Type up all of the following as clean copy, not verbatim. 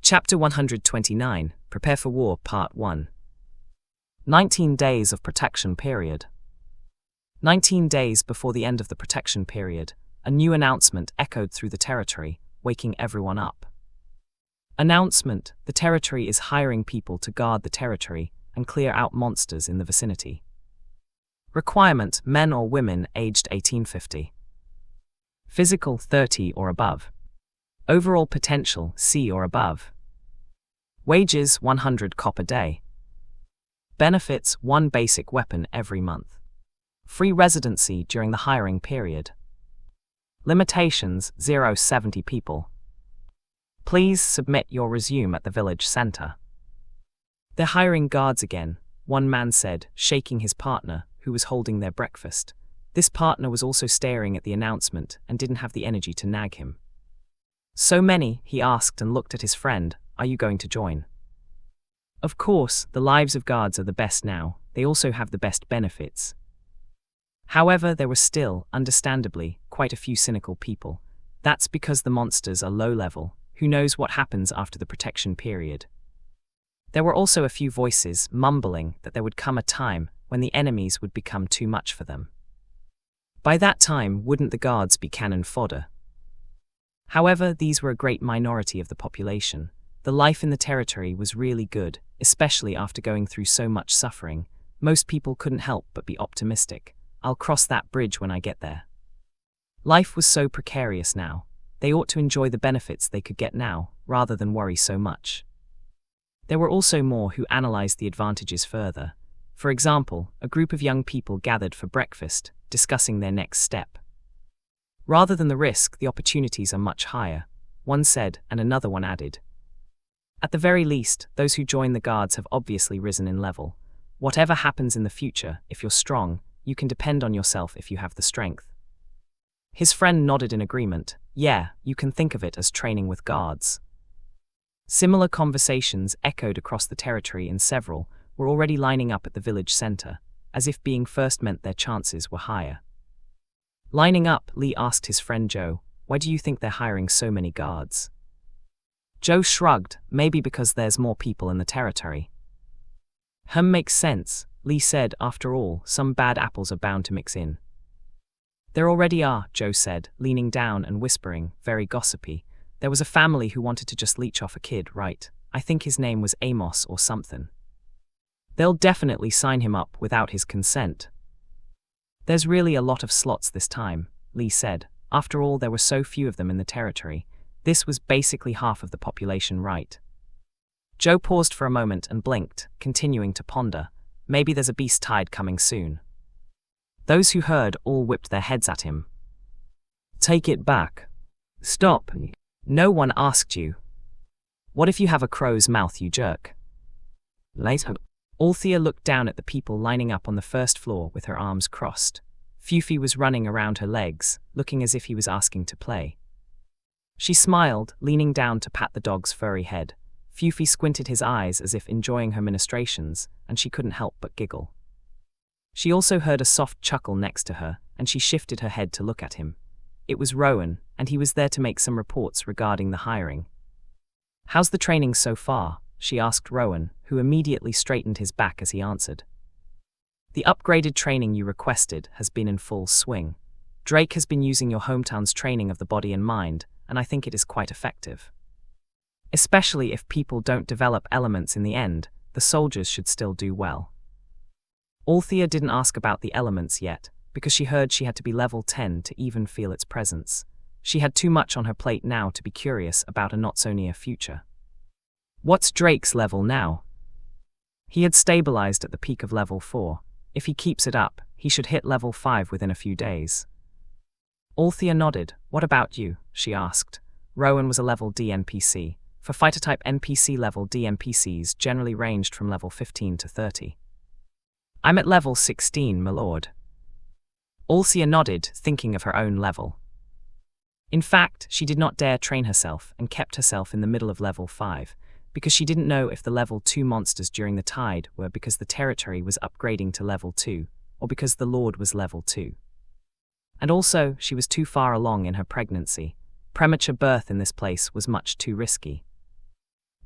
Chapter 129, Prepare for War, Part 1. 19 days of protection period. 19 days before the end of the protection period, a new announcement echoed through the territory, waking everyone up. Announcement: the territory is hiring people to guard the territory and clear out monsters in the vicinity. Requirement: men or women aged 1850. Physical 30 or above. Overall potential C or above. Wages 100 cop a day. Benefits: 1 basic weapon every month. Free residency during the hiring period. Limitations: 0-70 people. Please submit your resume at the village center. They're hiring guards again, one man said, shaking his partner, who was holding their breakfast. This partner was also staring at the announcement and didn't have the energy to nag him. So many, he asked and looked at his friend. Are you going to join? Of course, the lives of guards are the best now. They also have the best benefits. However, there were still, understandably, quite a few cynical people. That's because the monsters are low level. Who knows what happens after the protection period? There were also a few voices mumbling that there would come a time when the enemies would become too much for them. By that time, wouldn't the guards be cannon fodder? However, these were a great minority of the population. The life in the territory was really good, especially after going through so much suffering. Most people couldn't help but be optimistic. I'll cross that bridge when I get there. Life was so precarious now. They ought to enjoy the benefits they could get now, rather than worry so much. There were also more who analyzed the advantages further. For example, a group of young people gathered for breakfast, discussing their next step. Rather than the risk, the opportunities are much higher, one said, and another one added. At the very least, those who join the guards have obviously risen in level. Whatever happens in the future, if you're strong, you can depend on yourself if you have the strength. His friend nodded in agreement. Yeah, you can think of it as training with guards. Similar conversations echoed across the territory, and several were already lining up at the village center, as if being first meant their chances were higher. Lining up, Lee asked his friend Joe, "Why do you think they're hiring so many guards?" Joe shrugged, "Maybe because there's more people in the territory." Makes sense, Lee said. After all, some bad apples are bound to mix in. There already are, Joe said, leaning down and whispering, very gossipy. There was a family who wanted to just leech off a kid, right? I think his name was Amos or something. They'll definitely sign him up without his consent. There's really a lot of slots this time, Lee said. After all, there were so few of them in the territory. This was basically half of the population, right? Joe paused for a moment and blinked, continuing to ponder. Maybe there's a beast tide coming soon. Those who heard all whipped their heads at him. Take it back. Stop. No one asked you. What if you have a crow's mouth, you jerk? Later. Althea looked down at the people lining up on the first floor with her arms crossed. Fufi was running around her legs, looking as if he was asking to play. She smiled, leaning down to pat the dog's furry head. Fufi squinted his eyes as if enjoying her ministrations, and she couldn't help but giggle. She also heard a soft chuckle next to her, and she shifted her head to look at him. It was Rowan, and he was there to make some reports regarding the hiring. "How's the training so far?" she asked Rowan, who immediately straightened his back as he answered. "The upgraded training you requested has been in full swing. Drake has been using your hometown's training of the body and mind, and I think it is quite effective. Especially if people don't develop elements in the end, the soldiers should still do well." Althea didn't ask about the elements yet, because she heard she had to be level 10 to even feel its presence. She had too much on her plate now to be curious about a not-so-near future. What's Drake's level now? He had stabilized at the peak of level 4. If he keeps it up, he should hit level 5 within a few days. Althea nodded. What about you? She asked. Rowan was a level D NPC. For fighter-type NPC, level D NPCs generally ranged from level 15 to 30. I'm at level 16, my lord. Althea nodded, thinking of her own level. In fact, she did not dare train herself and kept herself in the middle of level 5, because she didn't know if the level 2 monsters during the tide were because the territory was upgrading to level 2, or because the Lord was level 2. And also, she was too far along in her pregnancy. Premature birth in this place was much too risky.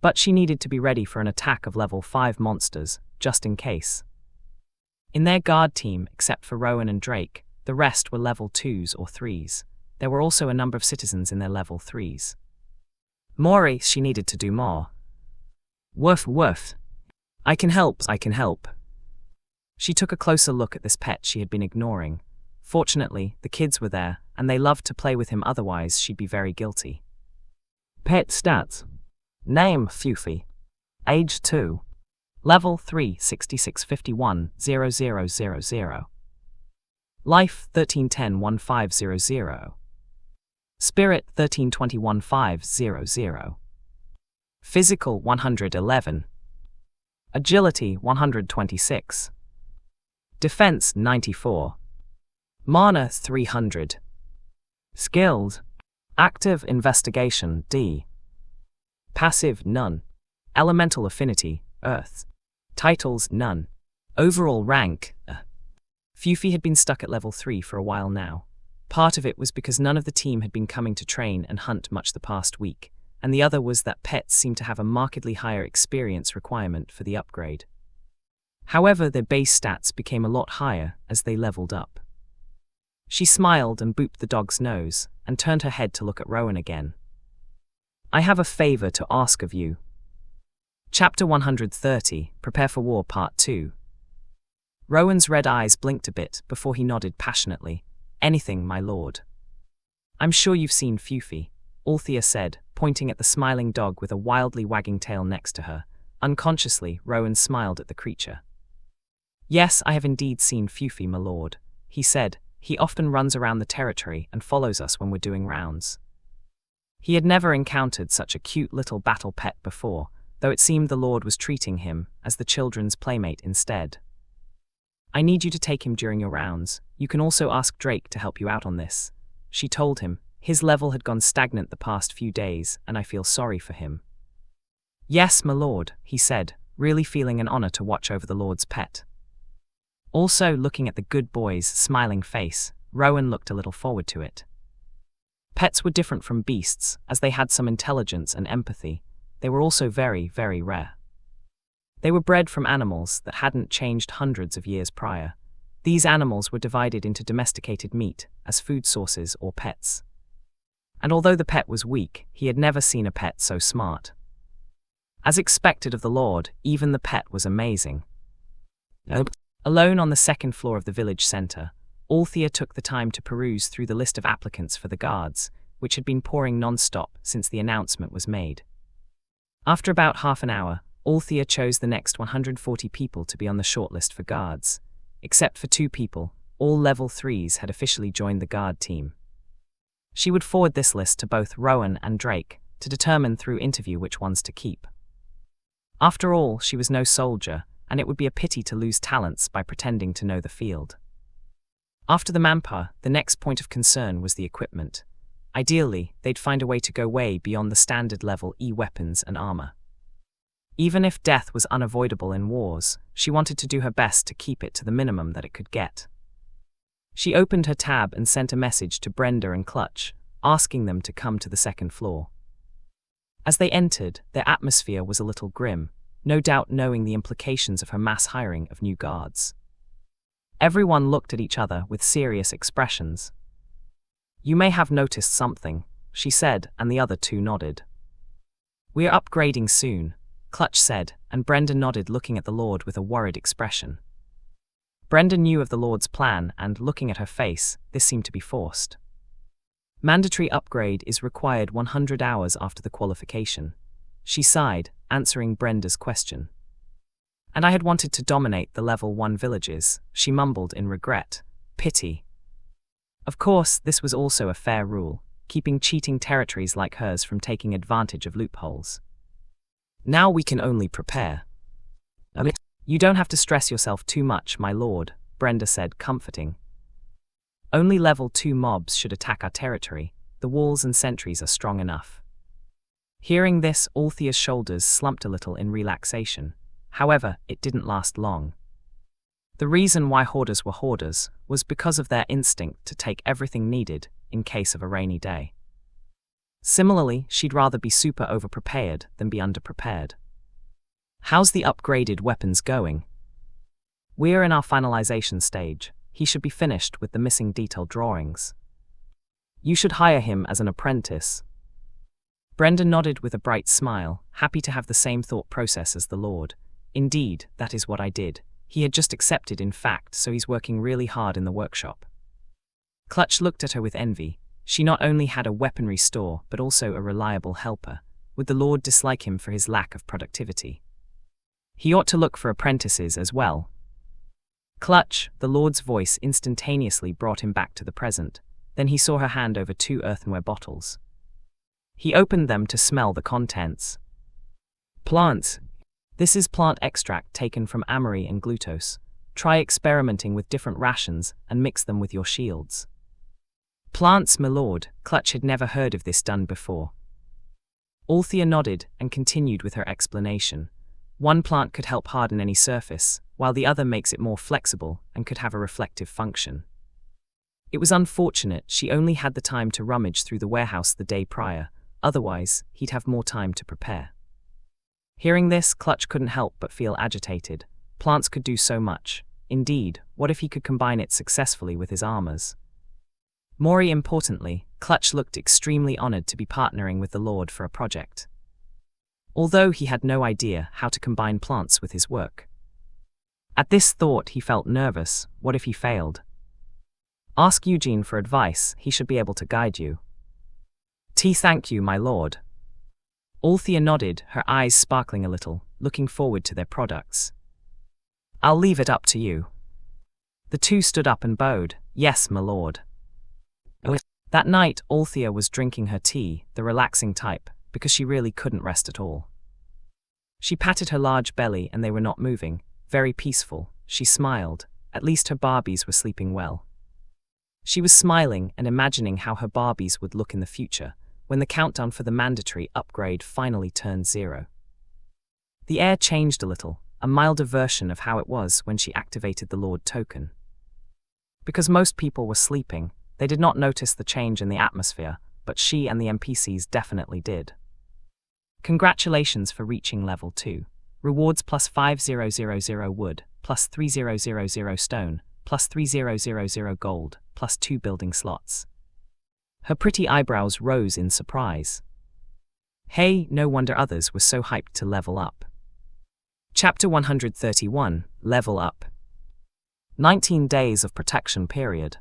But she needed to be ready for an attack of level 5 monsters, just in case. In their guard team, except for Rowan and Drake, the rest were level 2s or 3s. There were also a number of citizens in their level 3s. Maury, she needed to do more. Woof woof. I can help. She took a closer look at this pet she had been ignoring. Fortunately, the kids were there, and they loved to play with him, otherwise she'd be very guilty. Pet stats. Name, Fufi. Age 2. Level 3, 6651, 0000. Life, 1310, 1500. Spirit, 1321, 500. Physical, 111. Agility, 126. Defense, 94. Mana, 300. Skills. Active Investigation, D. Passive, none. Elemental Affinity, Earth. Titles, none. Overall rank, Fufi had been stuck at level 3 for a while now. Part of it was because none of the team had been coming to train and hunt much the past week, and the other was that pets seemed to have a markedly higher experience requirement for the upgrade. However, their base stats became a lot higher as they leveled up. She smiled and booped the dog's nose, and turned her head to look at Rowan again. I have a favor to ask of you. Chapter 130, Prepare for War Part 2. Rowan's red eyes blinked a bit before he nodded passionately. Anything, my lord. I'm sure you've seen Fufi, Althea said, pointing at the smiling dog with a wildly wagging tail next to her. Unconsciously, Rowan smiled at the creature. Yes, I have indeed seen Fufi, my lord, he said. He often runs around the territory and follows us when we're doing rounds. He had never encountered such a cute little battle pet before, though it seemed the lord was treating him as the children's playmate instead. I need you to take him during your rounds. You can also ask Drake to help you out on this. She told him. His level had gone stagnant the past few days, and I feel sorry for him. Yes, my lord, he said, really feeling an honor to watch over the lord's pet. Also, looking at the good boy's smiling face, Rowan looked a little forward to it. Pets were different from beasts, as they had some intelligence and empathy. They were also very, very rare. They were bred from animals that hadn't changed hundreds of years prior. These animals were divided into domesticated meat, as food sources or pets. And although the pet was weak, he had never seen a pet so smart. As expected of the lord, even the pet was amazing. Alone on the second floor of the village center, Althea took the time to peruse through the list of applicants for the guards, which had been pouring non-stop since the announcement was made. After about half an hour, Althea chose the next 140 people to be on the shortlist for guards. Except for 2 people, all level 3s had officially joined the guard team. She would forward this list to both Rowan and Drake to determine through interview which ones to keep. After all, she was no soldier, and it would be a pity to lose talents by pretending to know the field. After the manpower, the next point of concern was the equipment. Ideally, they'd find a way to go way beyond the standard level E weapons and armor. Even if death was unavoidable in wars, she wanted to do her best to keep it to the minimum that it could get. She opened her tab and sent a message to Brenda and Clutch, asking them to come to the second floor. As they entered, their atmosphere was a little grim, no doubt knowing the implications of her mass hiring of new guards. Everyone looked at each other with serious expressions. You may have noticed something, she said, and the other 2 nodded. We're upgrading soon, Clutch said, and Brenda nodded, looking at the lord with a worried expression. Brenda knew of the lord's plan, and, looking at her face, this seemed to be forced. Mandatory upgrade is required 100 hours after the qualification. She sighed, answering Brenda's question. And I had wanted to dominate the level 1 villages, she mumbled in regret. Pity. Of course, this was also a fair rule, keeping cheating territories like hers from taking advantage of loopholes. Now we can only prepare. You don't have to stress yourself too much, my lord, Brenda said, comforting. Only level 2 mobs should attack our territory. The walls and sentries are strong enough. Hearing this, Althea's shoulders slumped a little in relaxation. However, it didn't last long. The reason why hoarders were hoarders was because of their instinct to take everything needed in case of a rainy day. Similarly, she'd rather be super overprepared than be underprepared. How's the upgraded weapons going? We're in our finalization stage. He should be finished with the missing detailed drawings. You should hire him as an apprentice. Brenda nodded with a bright smile, happy to have the same thought process as the Lord. Indeed, that is what I did. He had just accepted, in fact, so he's working really hard in the workshop. Clutch looked at her with envy. She not only had a weaponry store, but also a reliable helper. Would the Lord dislike him for his lack of productivity? He ought to look for apprentices as well. Clutch, the Lord's voice instantaneously brought him back to the present. Then he saw her hand over 2 earthenware bottles. He opened them to smell the contents. Plants. This is plant extract taken from amory and glucose. Try experimenting with different rations and mix them with your shields. Plants, my lord. Clutch had never heard of this done before. Althea nodded and continued with her explanation. One plant could help harden any surface, while the other makes it more flexible and could have a reflective function. It was unfortunate she only had the time to rummage through the warehouse the day prior, otherwise he'd have more time to prepare. Hearing this, Clutch couldn't help but feel agitated. Plants could do so much. Indeed, what if he could combine it successfully with his armors? More importantly, Clutch looked extremely honored to be partnering with the Lord for a project. Although he had no idea how to combine plants with his work. At this thought, he felt nervous. What if he failed? Ask Eugene for advice, he should be able to guide you. Thank you, my lord. Althea nodded, her eyes sparkling a little, looking forward to their products. I'll leave it up to you. The two stood up and bowed. Yes, my lord. That night, Althea was drinking her tea, the relaxing type, because she really couldn't rest at all. She patted her large belly and they were not moving, very peaceful. She smiled. At least her Barbies were sleeping well. She was smiling and imagining how her Barbies would look in the future, when the countdown for the mandatory upgrade finally turned 0. The air changed a little, a milder version of how it was when she activated the Lord token. Because most people were sleeping, they did not notice the change in the atmosphere, but she and the NPCs definitely did. Congratulations for reaching level 2. Rewards plus 5000 wood, plus 3000 stone, plus 3000 gold, plus 2 building slots. Her pretty eyebrows rose in surprise. Hey, no wonder others were so hyped to level up. Chapter 131, Level Up. 19 days of protection period.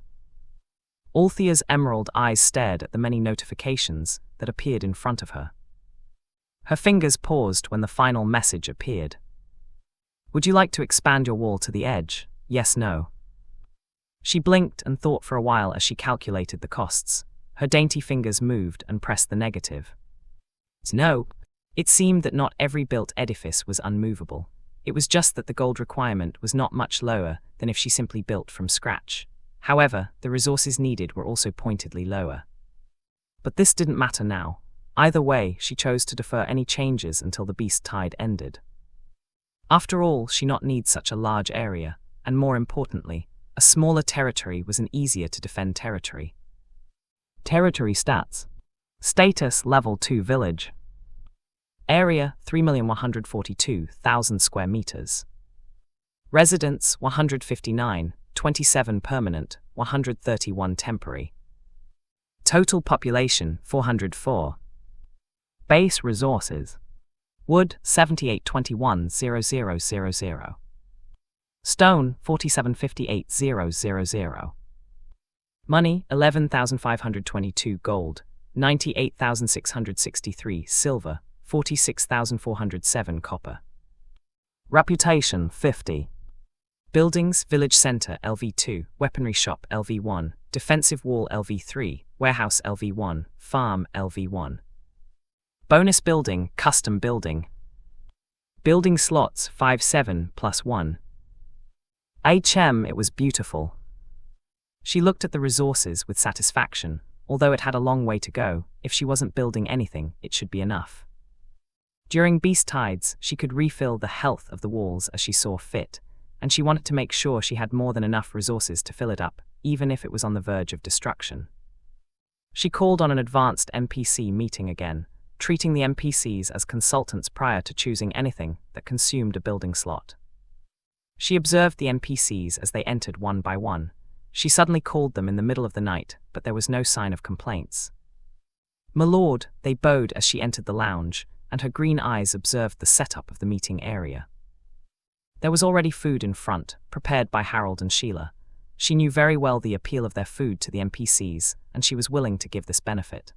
Althea's emerald eyes stared at the many notifications that appeared in front of her. Her fingers paused when the final message appeared. Would you like to expand your wall to the edge? Yes, no. She blinked and thought for a while as she calculated the costs. Her dainty fingers moved and pressed the negative. No. It seemed that not every built edifice was unmovable. It was just that the gold requirement was not much lower than if she simply built from scratch. However, the resources needed were also pointedly lower. But this didn't matter now. Either way, she chose to defer any changes until the beast tide ended. After all, she not need such a large area, and more importantly, a smaller territory was an easier to defend territory. Territory stats. Status Level 2 Village. Area 3,142,000 square meters. Residents 159, 27 permanent, 131 temporary. Total population 404. Base resources. Wood 7821,0000. Stone 4758,000. Money 11,522 gold, 98,663 silver, 46,407 copper. Reputation 50. Buildings Village Center LV2, Weaponry Shop LV1, Defensive Wall LV3, Warehouse LV1, Farm LV1. Bonus Building Custom Building. Building Slots 5-7 plus 1. It was beautiful. She looked at the resources with satisfaction. Although it had a long way to go, if she wasn't building anything, it should be enough. During beast tides, she could refill the health of the walls as she saw fit, and she wanted to make sure she had more than enough resources to fill it up, even if it was on the verge of destruction. She called on an advanced NPC meeting again, treating the NPCs as consultants prior to choosing anything that consumed a building slot. She observed the NPCs as they entered one by one. She suddenly called them in the middle of the night, but there was no sign of complaints. "My lord," they bowed as she entered the lounge, and her green eyes observed the setup of the meeting area. There was already food in front, prepared by Harold and Sheila. She knew very well the appeal of their food to the NPCs, and she was willing to give this benefit.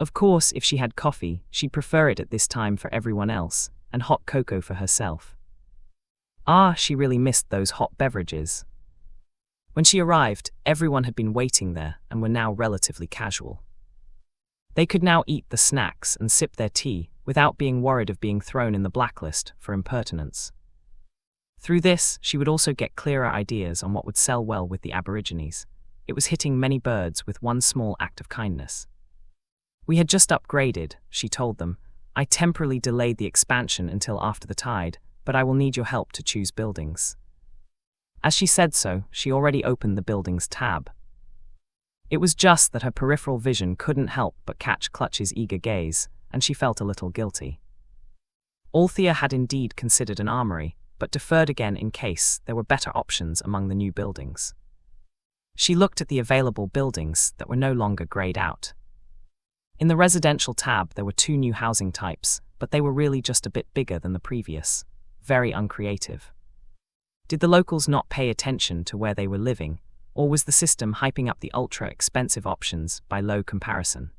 Of course, if she had coffee, she'd prefer it at this time for everyone else, and hot cocoa for herself. She really missed those hot beverages. When she arrived, everyone had been waiting there and were now relatively casual. They could now eat the snacks and sip their tea without being worried of being thrown in the blacklist for impertinence. Through this, she would also get clearer ideas on what would sell well with the Aborigines. It was hitting many birds with one small act of kindness. "We had just upgraded," she told them. "I temporarily delayed the expansion until after the tide, but I will need your help to choose buildings." As she said so, she already opened the buildings tab. It was just that her peripheral vision couldn't help but catch Clutch's eager gaze, and she felt a little guilty. Althea had indeed considered an armory, but deferred again in case there were better options among the new buildings. She looked at the available buildings that were no longer grayed out. In the residential tab there were 2 new housing types, but they were really just a bit bigger than the previous. Very uncreative. Did the locals not pay attention to where they were living, or was the system hyping up the ultra-expensive options by low comparison?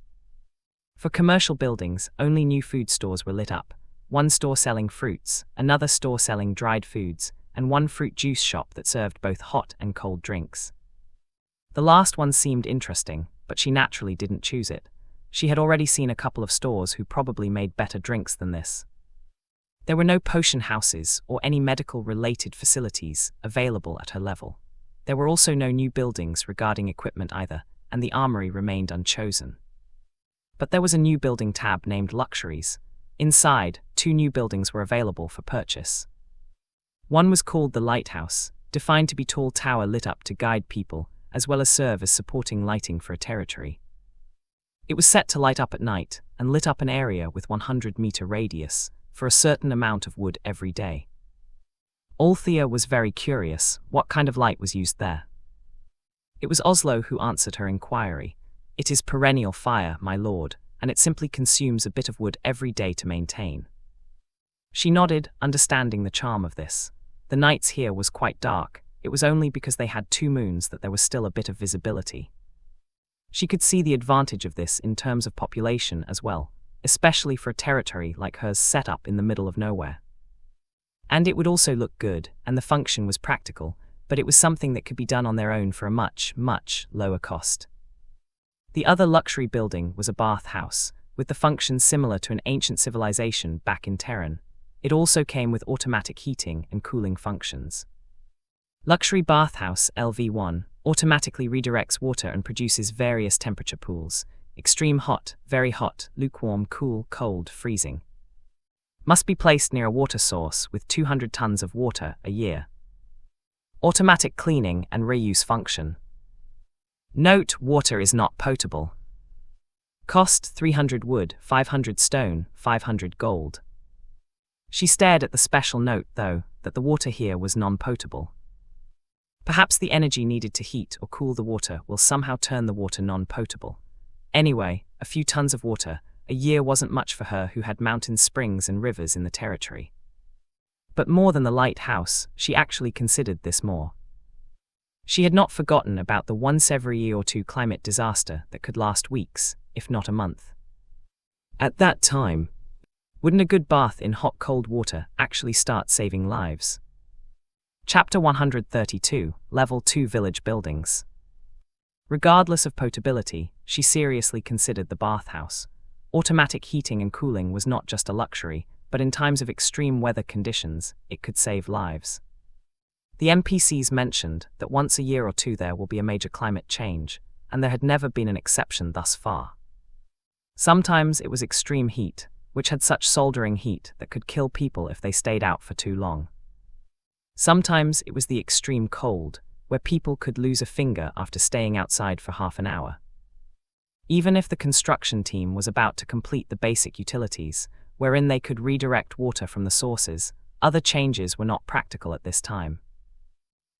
For commercial buildings, only new food stores were lit up. One store selling fruits, another store selling dried foods, and one fruit juice shop that served both hot and cold drinks. The last one seemed interesting, but she naturally didn't choose it. She had already seen a couple of stores who probably made better drinks than this. There were no potion houses or any medical-related facilities available at her level. There were also no new buildings regarding equipment either, and the armory remained unchosen. But there was a new building tab named Luxuries. Inside, 2 new buildings were available for purchase. One was called the Lighthouse, defined to be tall tower lit up to guide people, as well as serve as supporting lighting for a territory. It was set to light up at night, and lit up an area with 100-meter radius, for a certain amount of wood every day. Althea was very curious what kind of light was used there. It was Oslo who answered her inquiry. "It is perennial fire, my lord, and it simply consumes a bit of wood every day to maintain." She nodded, understanding the charm of this. The nights here was quite dark. It was only because they had 2 moons that there was still a bit of visibility. She could see the advantage of this in terms of population as well, especially for a territory like hers set up in the middle of nowhere. And it would also look good, and the function was practical, but it was something that could be done on their own for a much, much lower cost. The other luxury building was a bathhouse, with the function similar to an ancient civilization back in Terran. It also came with automatic heating and cooling functions. Luxury bathhouse LV1 automatically redirects water and produces various temperature pools: extreme hot, very hot, lukewarm, cool, cold, freezing. Must be placed near a water source with 200 tons of water a year. Automatic cleaning and reuse function. Note: water is not potable. Cost: 300 wood, 500 stone, 500 gold. She stared at the special note, though, that the water here was non-potable. Perhaps the energy needed to heat or cool the water will somehow turn the water non-potable. Anyway, a few tons of water a year wasn't much for her who had mountain springs and rivers in the territory. But more than the lighthouse, she actually considered this more. She had not forgotten about the once every year or two climate disaster that could last weeks, if not a month. At that time, wouldn't a good bath in hot cold water actually start saving lives? Chapter 132, Level 2 Village Buildings. Regardless of potability, she seriously considered the bathhouse. Automatic heating and cooling was not just a luxury, but in times of extreme weather conditions, it could save lives. The NPCs mentioned that once a year or two there will be a major climate change, and there had never been an exception thus far. Sometimes it was extreme heat, which had such soldering heat that could kill people if they stayed out for too long. Sometimes it was the extreme cold, where people could lose a finger after staying outside for half an hour. Even if the construction team was about to complete the basic utilities, wherein they could redirect water from the sources, other changes were not practical at this time.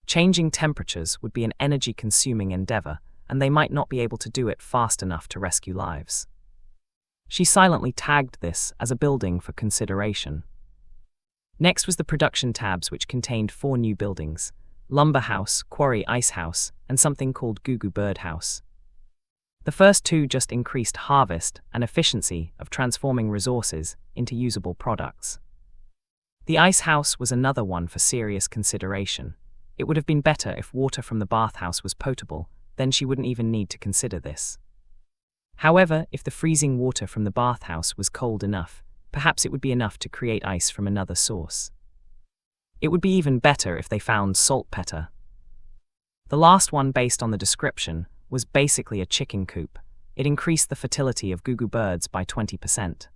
Changing temperatures would be an energy-consuming endeavor, and they might not be able to do it fast enough to rescue lives. She silently tagged this as a building for consideration. Next was the production tabs, which contained 4 new buildings: Lumber House, Quarry Ice House, and something called Goo Goo Bird House. The first 2 just increased harvest and efficiency of transforming resources into usable products. The Ice House was another one for serious consideration. It would have been better if water from the bathhouse was potable, then she wouldn't even need to consider this. However, if the freezing water from the bathhouse was cold enough, perhaps it would be enough to create ice from another source. It would be even better if they found saltpeter. The last one, based on the description, was basically a chicken coop. It increased the fertility of Goo Goo birds by 20%.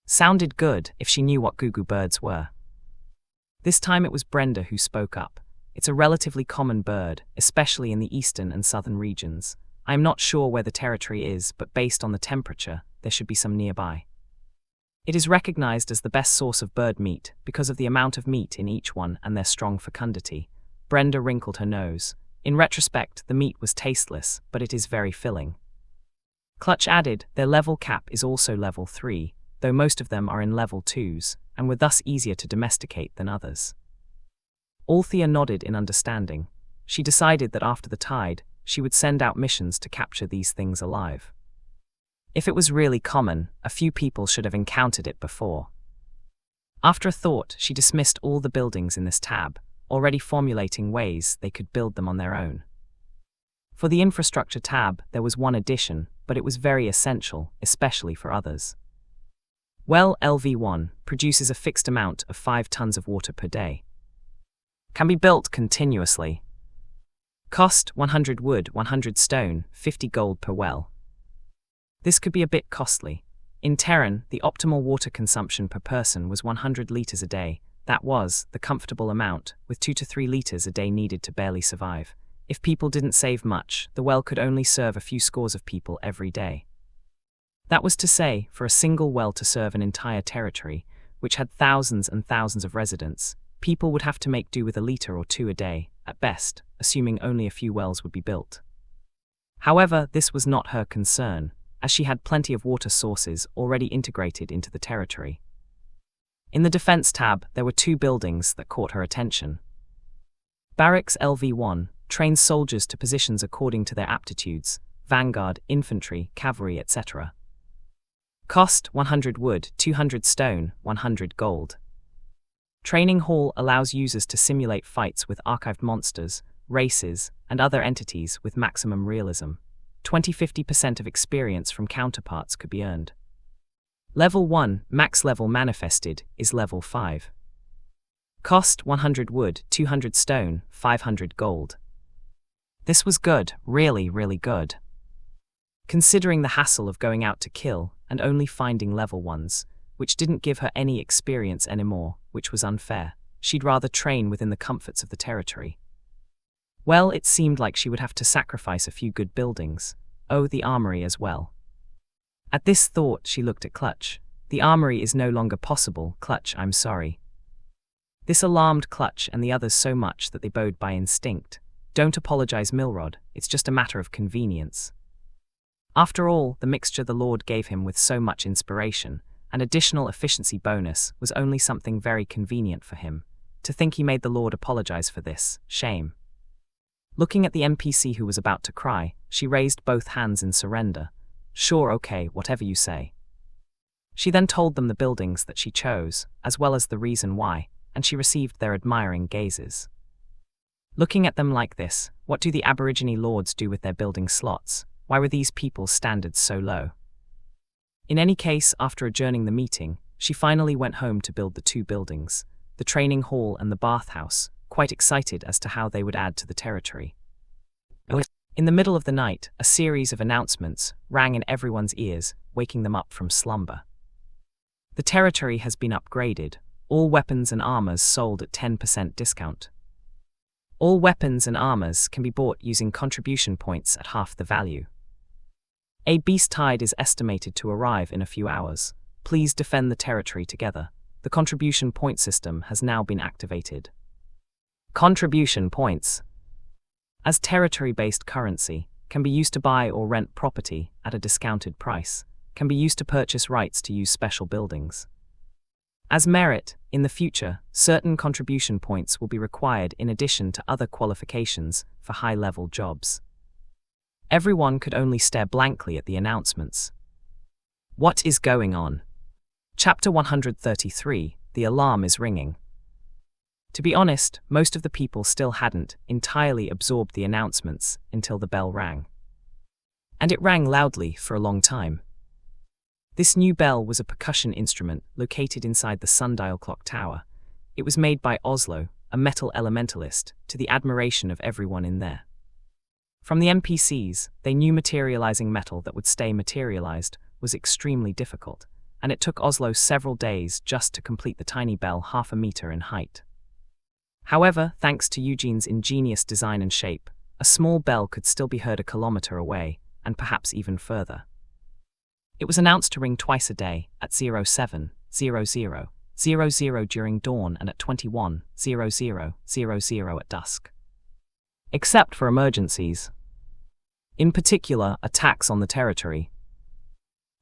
Sounded good if she knew what Goo Goo birds were. This time it was Brenda who spoke up. It's a relatively common bird, especially in the eastern and southern regions. I am not sure where the territory is, but based on the temperature, there should be some nearby. It is recognized as the best source of bird meat because of the amount of meat in each one and their strong fecundity. Brenda wrinkled her nose. In retrospect, the meat was tasteless, but it is very filling. Clutch added, their level cap is also level 3, though most of them are in level 2s, and were thus easier to domesticate than others. Althea nodded in understanding. She decided that after the tide, she would send out missions to capture these things alive. If it was really common, a few people should have encountered it before. After a thought, she dismissed all the buildings in this tab, already formulating ways they could build them on their own. For the infrastructure tab, there was one addition, but it was very essential, especially for others. Well, LV1 produces a fixed amount of 5 tons of water per day. Can be built continuously. Cost 100 wood, 100 stone, 50 gold per well. This could be a bit costly. In Terran, the optimal water consumption per person was 100 liters a day. That was the comfortable amount, with 2 to 3 liters a day needed to barely survive. If people didn't save much, the well could only serve a few scores of people every day. That was to say, for a single well to serve an entire territory, which had thousands and thousands of residents, people would have to make do with a liter or 2 a day, at best, assuming only a few wells would be built. However, this was not her concern, as she had plenty of water sources already integrated into the territory. In the defense tab, there were 2 buildings that caught her attention. Barracks LV1 trains soldiers to positions according to their aptitudes: vanguard, infantry, cavalry, etc. Cost 100 wood, 200 stone, 100 gold. Training hall allows users to simulate fights with archived monsters, races, and other entities with maximum realism. 20–50% of experience from counterparts could be earned. Level 1, max level manifested, is level 5. Cost 100 wood, 200 stone, 500 gold. This was good, really, really good. Considering the hassle of going out to kill and only finding level 1s, which didn't give her any experience anymore, which was unfair, she'd rather train within the comforts of the territory. Well, it seemed like she would have to sacrifice a few good buildings. Oh, the armory as well. At this thought, she looked at Clutch. The armory is no longer possible, Clutch, I'm sorry. This alarmed Clutch and the others so much that they bowed by instinct. Don't apologize, Milrod, it's just a matter of convenience. After all, the mixture the Lord gave him with so much inspiration, an additional efficiency bonus, was only something very convenient for him. To think he made the Lord apologize for this, shame. Looking at the NPC who was about to cry, she raised both hands in surrender. Sure, okay, whatever you say. She then told them the buildings that she chose, as well as the reason why, and she received their admiring gazes. Looking at them like this, what do the Aborigine lords do with their building slots? Why were these people's standards so low? In any case, after adjourning the meeting, she finally went home to build the 2 buildings, the training hall and the bathhouse, quite excited as to how they would add to the territory. In the middle of the night, a series of announcements rang in everyone's ears, waking them up from slumber. The territory has been upgraded, all weapons and armors sold at 10% discount. All weapons and armors can be bought using contribution points at half the value. A beast tide is estimated to arrive in a few hours. Please defend the territory together. The contribution point system has now been activated. Contribution points, as territory-based currency, can be used to buy or rent property at a discounted price, can be used to purchase rights to use special buildings. As merit, in the future, certain contribution points will be required in addition to other qualifications for high-level jobs. Everyone could only stare blankly at the announcements. What is going on? Chapter 133, The Alarm is Ringing. To be honest, most of the people still hadn't entirely absorbed the announcements until the bell rang. And it rang loudly for a long time. This new bell was a percussion instrument located inside the sundial clock tower. It was made by Oslo, a metal elementalist, to the admiration of everyone in there. From the NPCs, they knew materializing metal that would stay materialized was extremely difficult, and it took Oslo several days just to complete the tiny bell 1/2 meter in height. However, thanks to Eugene's ingenious design and shape, a small bell could still be heard a kilometer away, and perhaps even further. It was announced to ring twice a day, at 07:00:00 during dawn and at 21:00:00 at dusk. Except for emergencies. In particular, attacks on the territory.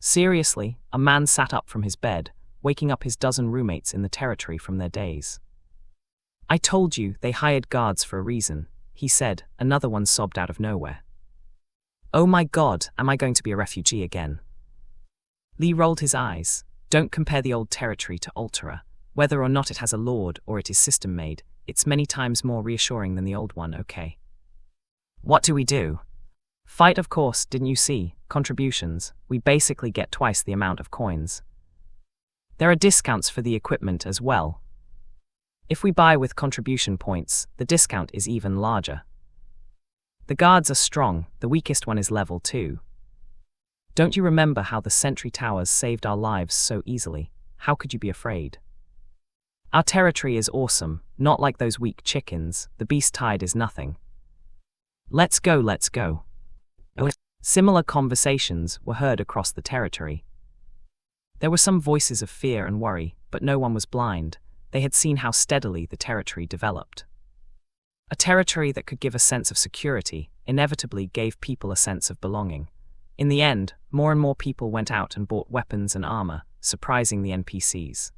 Seriously, a man sat up from his bed, waking up his dozen roommates in the territory from their days. "I told you they hired guards for a reason," he said. Another one sobbed out of nowhere. "Oh my God, am I going to be a refugee again?" Lee rolled his eyes. "Don't compare the old territory to Althea. Whether or not it has a lord or it is system-made, it's many times more reassuring than the old one, okay? What do we do? Fight, of course, didn't you see? Contributions. We basically get twice the amount of coins. There are discounts for the equipment as well. If we buy with contribution points, the discount is even larger. The guards are strong, the weakest one is level 2. Don't you remember how the sentry towers saved our lives so easily? How could you be afraid? Our territory is awesome, not like those weak chickens. The beast tide is nothing. Let's go, let's go." Similar conversations were heard across the territory. There were some voices of fear and worry, but no one was blind. They had seen how steadily the territory developed. A territory that could give a sense of security inevitably gave people a sense of belonging. In the end, more and more people went out and bought weapons and armor, surprising the NPCs.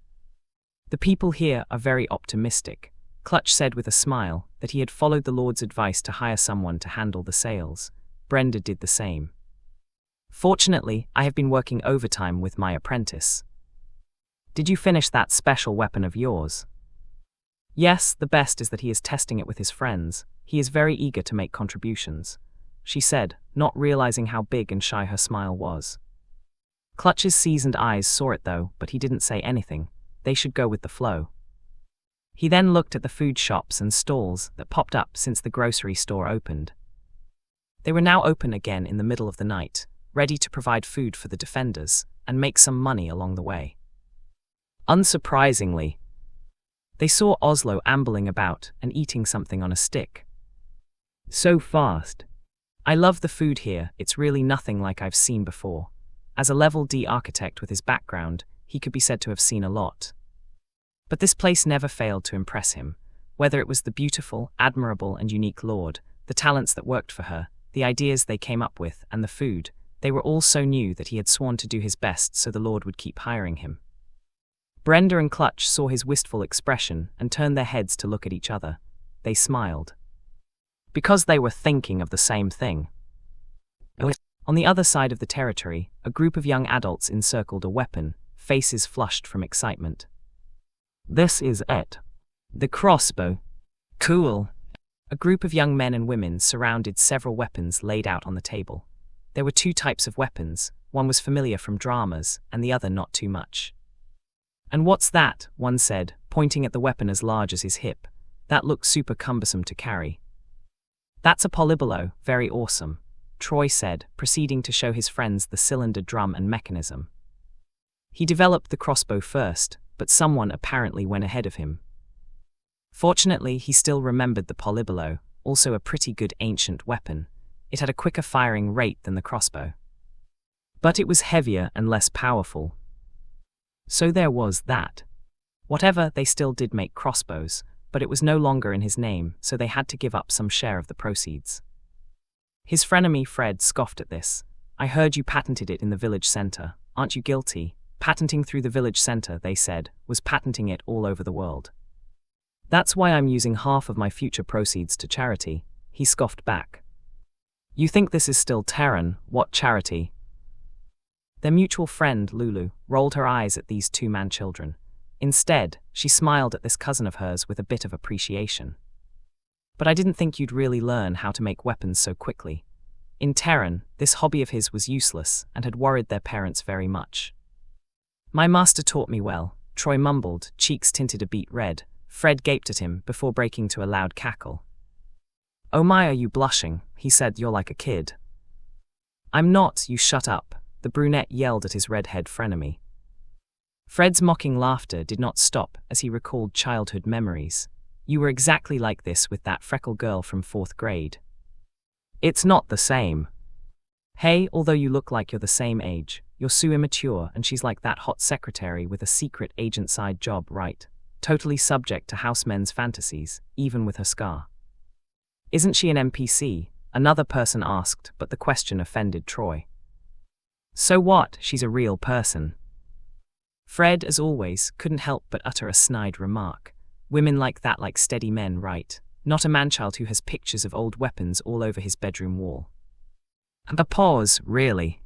"The people here are very optimistic," Clutch said with a smile that he had followed the Lord's advice to hire someone to handle the sales. Brenda did the same. "Fortunately, I have been working overtime with my apprentice." "Did you finish that special weapon of yours?" "Yes, the best is that he is testing it with his friends. He is very eager to make contributions," she said, not realizing how big and shy her smile was. Clutch's seasoned eyes saw it though, but he didn't say anything. They should go with the flow. He then looked at the food shops and stalls that popped up since the grocery store opened. They were now open again in the middle of the night, ready to provide food for the defenders and make some money along the way. Unsurprisingly, they saw Oslo ambling about and eating something on a stick. "So fast. I love the food here, it's really nothing like I've seen before." As a level D architect with his background, he could be said to have seen a lot. But this place never failed to impress him, whether it was the beautiful, admirable and unique Lord, the talents that worked for her, the ideas they came up with, and the food. They were all so new that he had sworn to do his best so the Lord would keep hiring him. Brenda and Clutch saw his wistful expression and turned their heads to look at each other. They smiled. Because they were thinking of the same thing. On the other side of the territory, a group of young adults encircled a weapon, faces flushed from excitement. "This is it. The crossbow. Cool." A group of young men and women surrounded several weapons laid out on the table. There were 2 types of weapons, one was familiar from dramas, and the other not too much. "And what's that?" one said, pointing at the weapon as large as his hip. "That looks super cumbersome to carry." "That's a polybolo, very awesome," Troy said, proceeding to show his friends the cylinder drum and mechanism. He developed the crossbow first, but someone apparently went ahead of him. Fortunately, he still remembered the polybolo, also a pretty good ancient weapon. It had a quicker firing rate than the crossbow. But it was heavier and less powerful. So there was that. Whatever, they still did make crossbows, but it was no longer in his name, so they had to give up some share of the proceeds. His frenemy Fred scoffed at this. I heard you patented it in the village center. Aren't you guilty? Patenting through the village center, they said, was patenting it all over the world. That's why I'm using half of my future proceeds to charity, he scoffed back. You think this is still Terran? What charity? Their mutual friend, Lulu, rolled her eyes at these two man-children. Instead, she smiled at this cousin of hers with a bit of appreciation. But I didn't think you'd really learn how to make weapons so quickly. In Terran, this hobby of his was useless and had worried their parents very much. My master taught me well, Troy mumbled, cheeks tinted a beet red. Fred gaped at him before breaking to a loud cackle. Oh my, are you blushing? He said, you're like a kid. I'm not, you shut up, the brunette yelled at his redhead frenemy. Fred's mocking laughter did not stop as he recalled childhood memories. You were exactly like this with that freckle girl from 4th grade. It's not the same. Hey, although you look like you're the same age, you're so immature and she's like that hot secretary with a secret agent side job, right? Totally subject to housemen's fantasies, even with her scar. Isn't she an NPC? Another person asked, but the question offended Troy. So what? She's a real person. Fred, as always, couldn't help but utter a snide remark. Women like that like steady men, right? Not a manchild who has pictures of old weapons all over his bedroom wall. And a pause, really.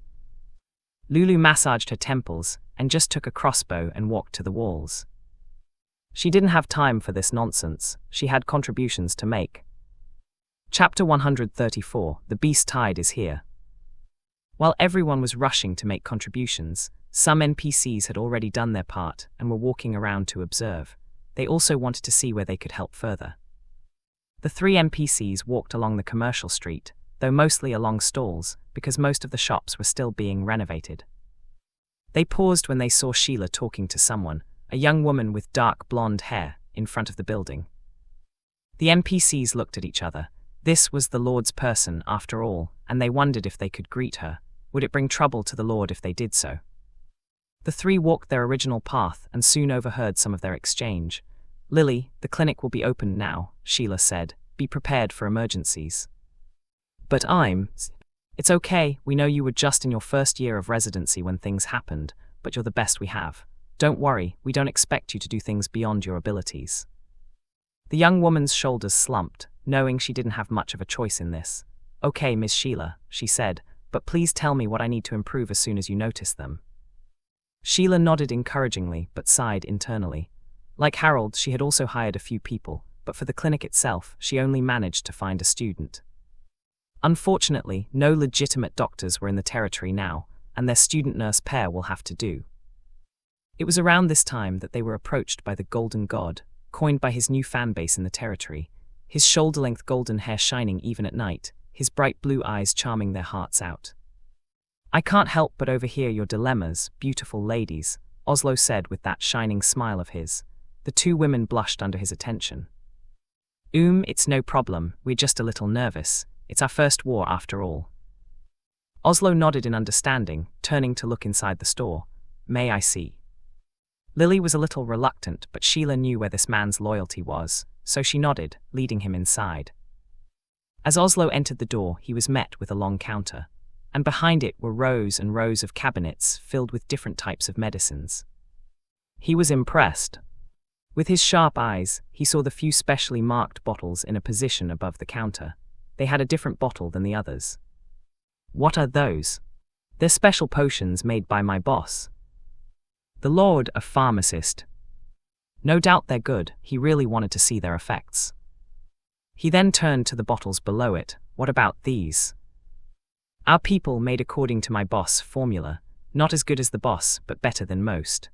Lulu massaged her temples and just took a crossbow and walked to the walls. She didn't have time for this nonsense. She had contributions to make. Chapter 134, The Beast Tide is Here. While everyone was rushing to make contributions, some NPCs had already done their part and were walking around to observe. They also wanted to see where they could help further. The 3 NPCs walked along the commercial street, though mostly along stalls, because most of the shops were still being renovated. They paused when they saw Sheila talking to someone, a young woman with dark blonde hair, in front of the building. The NPCs looked at each other. This was the Lord's person, after all, and they wondered if they could greet her. Would it bring trouble to the Lord if they did so? The 3 walked their original path and soon overheard some of their exchange. Lily, the clinic will be opened now, Sheila said. Be prepared for emergencies. But It's okay, we know you were just in your first year of residency when things happened, but you're the best we have. Don't worry, we don't expect you to do things beyond your abilities. The young woman's shoulders slumped, knowing she didn't have much of a choice in this. Okay, Miss Sheila, she said, but please tell me what I need to improve as soon as you notice them. Sheila nodded encouragingly, but sighed internally. Like Harold, she had also hired a few people, but for the clinic itself, she only managed to find a student. Unfortunately, no legitimate doctors were in the territory now, and their student-nurse pair will have to do. It was around this time that they were approached by the Golden God, coined by his new fanbase in the territory, his shoulder-length golden hair shining even at night, his bright blue eyes charming their hearts out. I can't help but overhear your dilemmas, beautiful ladies, Oslo said with that shining smile of his. The 2 women blushed under his attention. It's no problem, we're just a little nervous. It's our first war after all. Oslo nodded in understanding, turning to look inside the store. May I see? Lily was a little reluctant, but Sheila knew where this man's loyalty was, so she nodded, leading him inside. As Oslo entered the door, he was met with a long counter, and behind it were rows and rows of cabinets filled with different types of medicines. He was impressed. With his sharp eyes, he saw the few specially marked bottles in a position above the counter. They had a different bottle than the others. What are those? They're special potions made by my boss. The Lord, a pharmacist. No doubt they're good, he really wanted to see their effects. He then turned to the bottles below it. What about these? Our people made according to my boss formula, not as good as the boss, but better than most.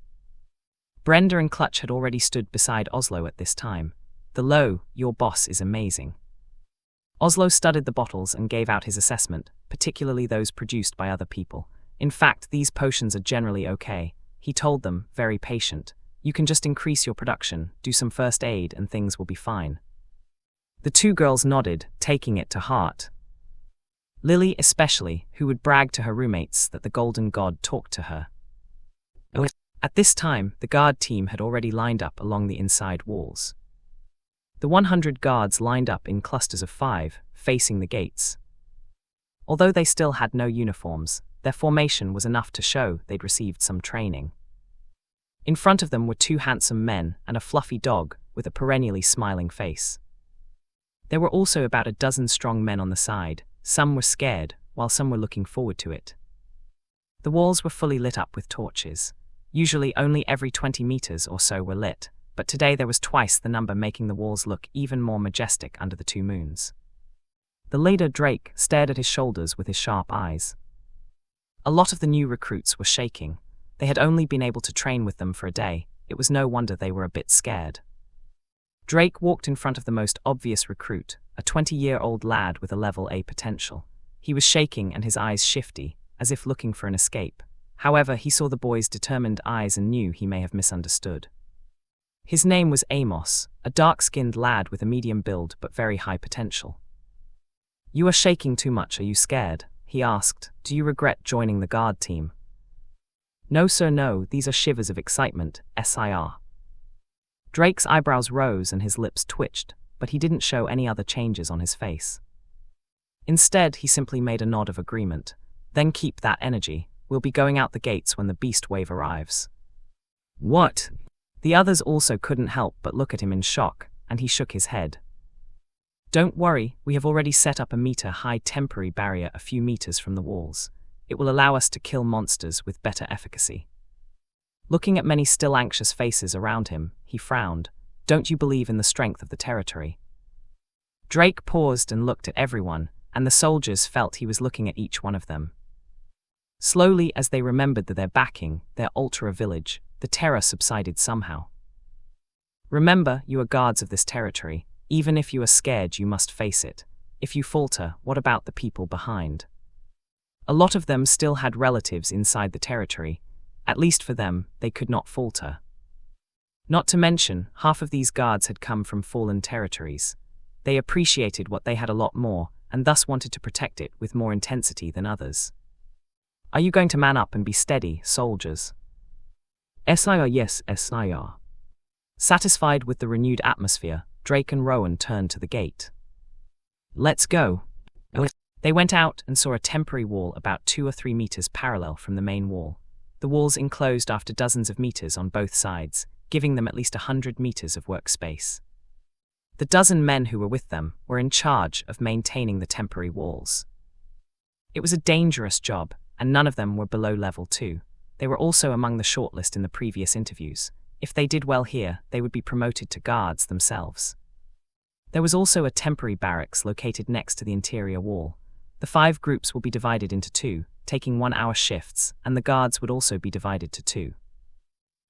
Brenda and Clutch had already stood beside Oslo at this time. Your boss is amazing. Oslo studied the bottles and gave out his assessment, particularly those produced by other people. In fact, these potions are generally okay. He told them, very patient. You can just increase your production, do some first aid, and things will be fine. The 2 girls nodded, taking it to heart. Lily especially, who would brag to her roommates that the Golden God talked to her. At this time, the guard team had already lined up along the inside walls. The 100 guards lined up in clusters of 5, facing the gates. Although they still had no uniforms, their formation was enough to show they'd received some training. In front of them were 2 handsome men and a fluffy dog with a perennially smiling face. There were also about a dozen strong men on the side. Some were scared, while some were looking forward to it. The walls were fully lit up with torches. Usually only every 20 meters or so were lit, but today there was twice the number, making the walls look even more majestic under the 2 moons. The leader, Drake, stared at his shoulders with his sharp eyes. A lot of the new recruits were shaking. They had only been able to train with them for a day. It was no wonder they were a bit scared. Drake walked in front of the most obvious recruit, a 20-year-old lad with a level A potential. He was shaking and his eyes shifty, as if looking for an escape. However, he saw the boy's determined eyes and knew he may have misunderstood. His name was Amos, a dark-skinned lad with a medium build but very high potential. "You are shaking too much, are you scared?" he asked. "Do you regret joining the guard team?" "No sir, no, these are shivers of excitement, sir." Drake's eyebrows rose and his lips twitched, but he didn't show any other changes on his face. Instead, he simply made a nod of agreement. "Then keep that energy. We'll be going out the gates when the beast wave arrives." "What?" The others also couldn't help but look at him in shock, and he shook his head. "Don't worry, we have already set up a meter-high temporary barrier a few meters from the walls. It will allow us to kill monsters with better efficacy." Looking at many still anxious faces around him, he frowned. "Don't you believe in the strength of the territory?" Drake paused and looked at everyone, and the soldiers felt he was looking at each one of them. Slowly, as they remembered that their backing, their Ultra village, the terror subsided somehow. "Remember, you are guards of this territory. Even if you are scared, you must face it. If you falter, what about the people behind?" A lot of them still had relatives inside the territory. At least for them, they could not falter. Not to mention, half of these guards had come from fallen territories. They appreciated what they had a lot more, and thus wanted to protect it with more intensity than others. "Are you going to man up and be steady, soldiers?" "Sire, yes, sire." Satisfied with the renewed atmosphere, Drake and Rowan turned to the gate. "Let's go." They went out and saw a temporary wall about 2 or 3 meters parallel from the main wall. The walls enclosed after dozens of meters on both sides, giving them at least 100 meters of workspace. The dozen men who were with them were in charge of maintaining the temporary walls. It was a dangerous job, and none of them were below level 2. They were also among the shortlist in the previous interviews. If they did well here, they would be promoted to guards themselves. There was also a temporary barracks located next to the interior wall. The 5 groups will be divided into 2, taking 1-hour shifts, and the guards would also be divided to 2.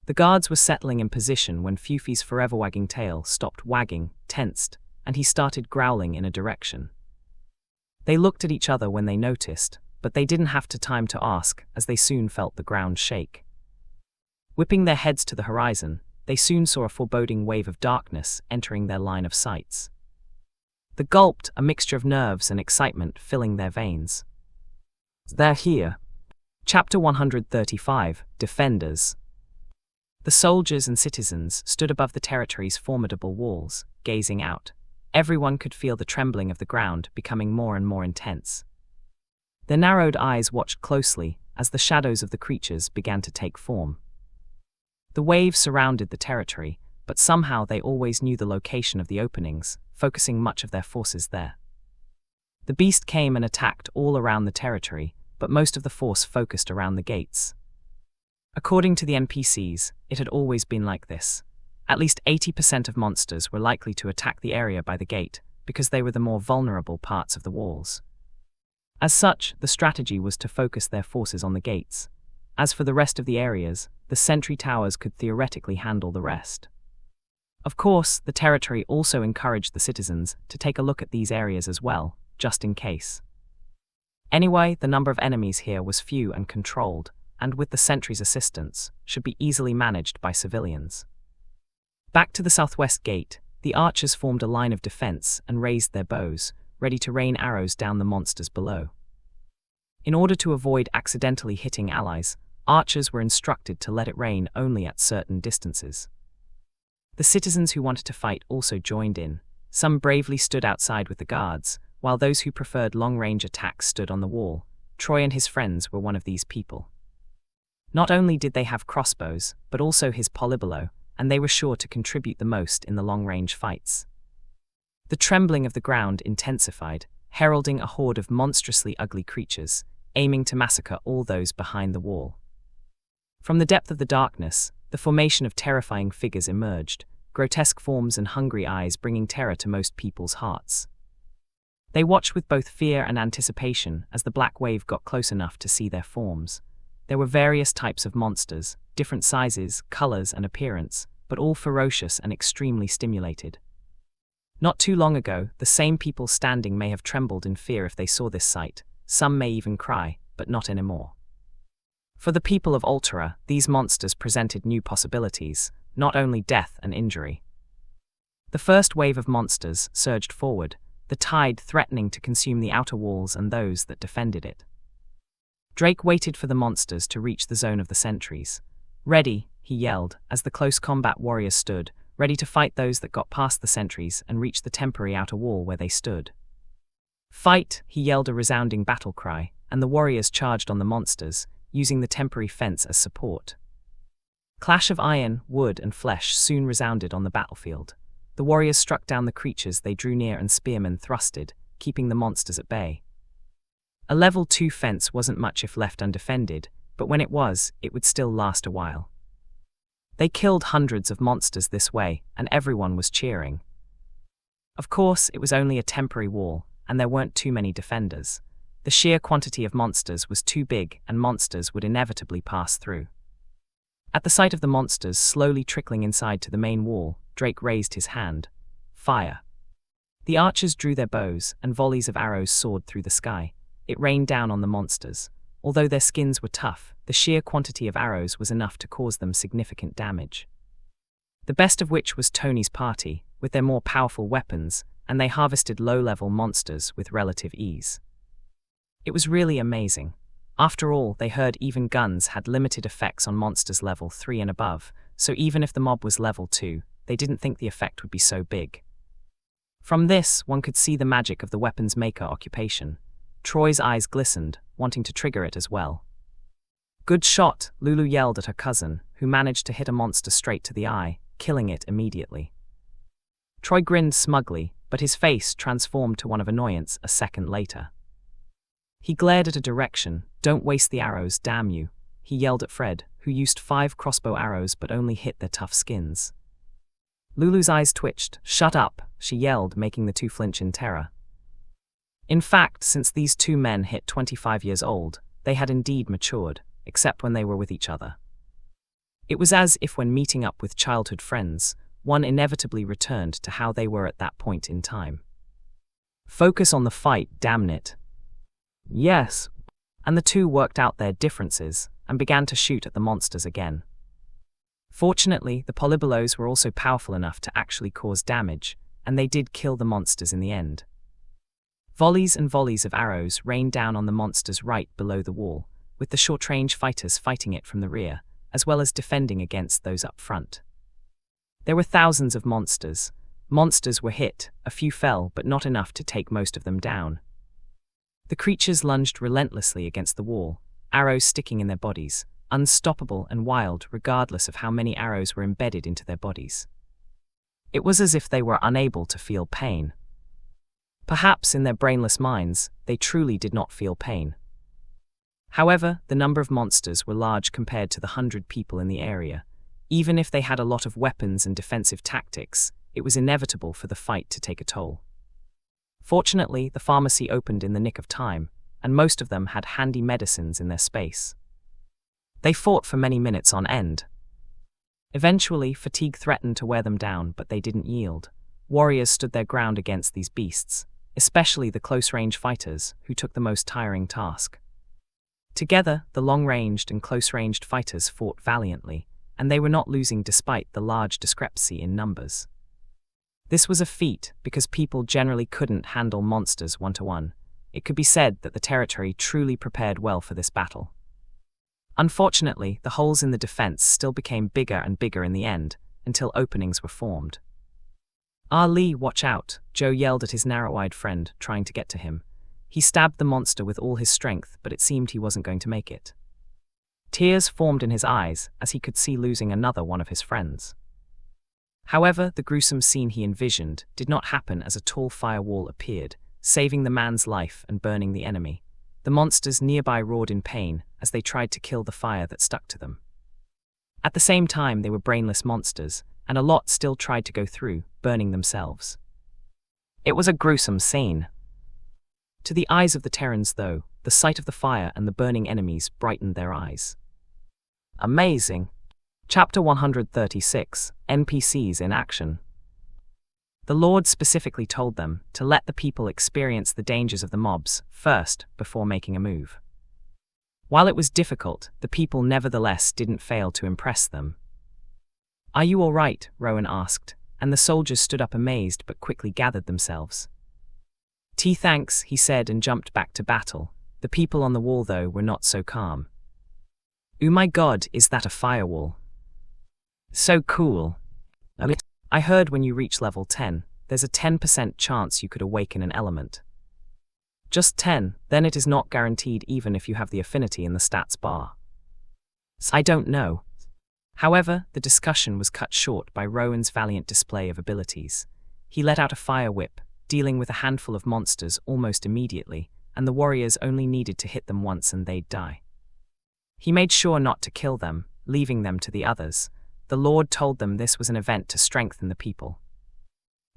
The guards were settling in position when Fufy's forever wagging tail stopped wagging, tensed, and he started growling in a direction. They looked at each other when they noticed, but they didn't have time to ask, as they soon felt the ground shake. Whipping their heads to the horizon, they soon saw a foreboding wave of darkness entering their line of sights. They gulped, a mixture of nerves and excitement filling their veins. "They're here." Chapter 135, Defenders. The soldiers and citizens stood above the territory's formidable walls, gazing out. Everyone could feel the trembling of the ground becoming more and more intense. Their narrowed eyes watched closely as the shadows of the creatures began to take form. The waves surrounded the territory, but somehow they always knew the location of the openings, focusing much of their forces there. The beast came and attacked all around the territory, but most of the force focused around the gates. According to the NPCs, it had always been like this. At least 80% of monsters were likely to attack the area by the gate, because they were the more vulnerable parts of the walls. As such, the strategy was to focus their forces on the gates. As for the rest of the areas, the sentry towers could theoretically handle the rest. Of course, the territory also encouraged the citizens to take a look at these areas as well, just in case. Anyway, the number of enemies here was few and controlled, and with the sentry's assistance, should be easily managed by civilians. Back to the southwest gate, the archers formed a line of defense and raised their bows, ready to rain arrows down the monsters below. In order to avoid accidentally hitting allies, archers were instructed to let it rain only at certain distances. The citizens who wanted to fight also joined in. Some bravely stood outside with the guards, while those who preferred long-range attacks stood on the wall. Troy and his friends were one of these people. Not only did they have crossbows, but also his polybolo, and they were sure to contribute the most in the long-range fights. The trembling of the ground intensified, heralding a horde of monstrously ugly creatures, aiming to massacre all those behind the wall. From the depth of the darkness, the formation of terrifying figures emerged, grotesque forms and hungry eyes bringing terror to most people's hearts. They watched with both fear and anticipation as the black wave got close enough to see their forms. There were various types of monsters, different sizes, colors, and appearance, but all ferocious and extremely stimulated. Not too long ago, the same people standing may have trembled in fear if they saw this sight. Some may even cry, but not anymore. For the people of Althea, these monsters presented new possibilities, not only death and injury. The first wave of monsters surged forward, the tide threatening to consume the outer walls and those that defended it. Drake waited for the monsters to reach the zone of the sentries. "Ready," he yelled, as the close combat warriors stood, ready to fight those that got past the sentries and reached the temporary outer wall where they stood. "Fight," he yelled a resounding battle cry, and the warriors charged on the monsters, using the temporary fence as support. Clash of iron, wood, and flesh soon resounded on the battlefield. The warriors struck down the creatures they drew near and spearmen thrusted, keeping the monsters at bay. A level 2 fence wasn't much if left undefended, but when it was, it would still last a while. They killed hundreds of monsters this way, and everyone was cheering. Of course, it was only a temporary wall, and there weren't too many defenders. The sheer quantity of monsters was too big, and monsters would inevitably pass through. At the sight of the monsters slowly trickling inside to the main wall, Drake raised his hand. Fire. The archers drew their bows, and volleys of arrows soared through the sky. It rained down on the monsters. Although their skins were tough, the sheer quantity of arrows was enough to cause them significant damage. The best of which was Tony's party, with their more powerful weapons, and they harvested low-level monsters with relative ease. It was really amazing. After all, they heard even guns had limited effects on monsters level 3 and above, so even if the mob was level 2, they didn't think the effect would be so big. From this, one could see the magic of the weapons maker occupation. Troy's eyes glistened, wanting to trigger it as well. "Good shot," Lulu yelled at her cousin, who managed to hit a monster straight to the eye, killing it immediately. Troy grinned smugly, but his face transformed to one of annoyance a second later. He glared at a direction. "Don't waste the arrows, damn you," he yelled at Fred, who used 5 crossbow arrows but only hit their tough skins. Lulu's eyes twitched. "Shut up," she yelled, making the two flinch in terror. In fact, since these two men hit 25 years old, they had indeed matured, except when they were with each other. It was as if when meeting up with childhood friends, one inevitably returned to how they were at that point in time. "Focus on the fight, damn it." "Yes." And the two worked out their differences and began to shoot at the monsters again. Fortunately, the polybolos were also powerful enough to actually cause damage, and they did kill the monsters in the end. Volleys and volleys of arrows rained down on the monsters right below the wall, with the short-range fighters fighting it from the rear, as well as defending against those up front. There were thousands of monsters. Monsters were hit, a few fell, but not enough to take most of them down. The creatures lunged relentlessly against the wall, arrows sticking in their bodies, unstoppable and wild regardless of how many arrows were embedded into their bodies. It was as if they were unable to feel pain. Perhaps in their brainless minds, they truly did not feel pain. However, the number of monsters were large compared to the 100 people in the area. Even if they had a lot of weapons and defensive tactics, it was inevitable for the fight to take a toll. Fortunately, the pharmacy opened in the nick of time, and most of them had handy medicines in their space. They fought for many minutes on end. Eventually, fatigue threatened to wear them down, but they didn't yield. Warriors stood their ground against these beasts, especially the close-range fighters, who took the most tiring task. Together, the long-ranged and close-ranged fighters fought valiantly, and they were not losing despite the large discrepancy in numbers. This was a feat because people generally couldn't handle monsters one-to-one. It could be said that the territory truly prepared well for this battle. Unfortunately, the holes in the defense still became bigger and bigger in the end, until openings were formed. "Ah, Lee, watch out," Joe yelled at his narrow-eyed friend, trying to get to him. He stabbed the monster with all his strength, but it seemed he wasn't going to make it. Tears formed in his eyes as he could see losing another one of his friends. However, the gruesome scene he envisioned did not happen as a tall firewall appeared, saving the man's life and burning the enemy. The monsters nearby roared in pain as they tried to kill the fire that stuck to them. At the same time, they were brainless monsters, and a lot still tried to go through, burning themselves. It was a gruesome scene. To the eyes of the Terrans, though, the sight of the fire and the burning enemies brightened their eyes. Amazing. Chapter 136, NPCs in Action. The Lord specifically told them to let the people experience the dangers of the mobs first before making a move. While it was difficult, the people nevertheless didn't fail to impress them. "Are you all right?" Rowan asked, and the soldiers stood up amazed but quickly gathered themselves. "Thanks," he said and jumped back to battle. The people on the wall, though, were not so calm. "Oh my god, is that a firewall? So cool. I heard when you reach level 10, there's a 10% chance you could awaken an element. Just 10, then it is not guaranteed even if you have the affinity in the stats bar." "I don't know." However, the discussion was cut short by Rowan's valiant display of abilities. He let out a fire whip, dealing with a handful of monsters almost immediately, and the warriors only needed to hit them once and they'd die. He made sure not to kill them, leaving them to the others. The Lord told them this was an event to strengthen the people.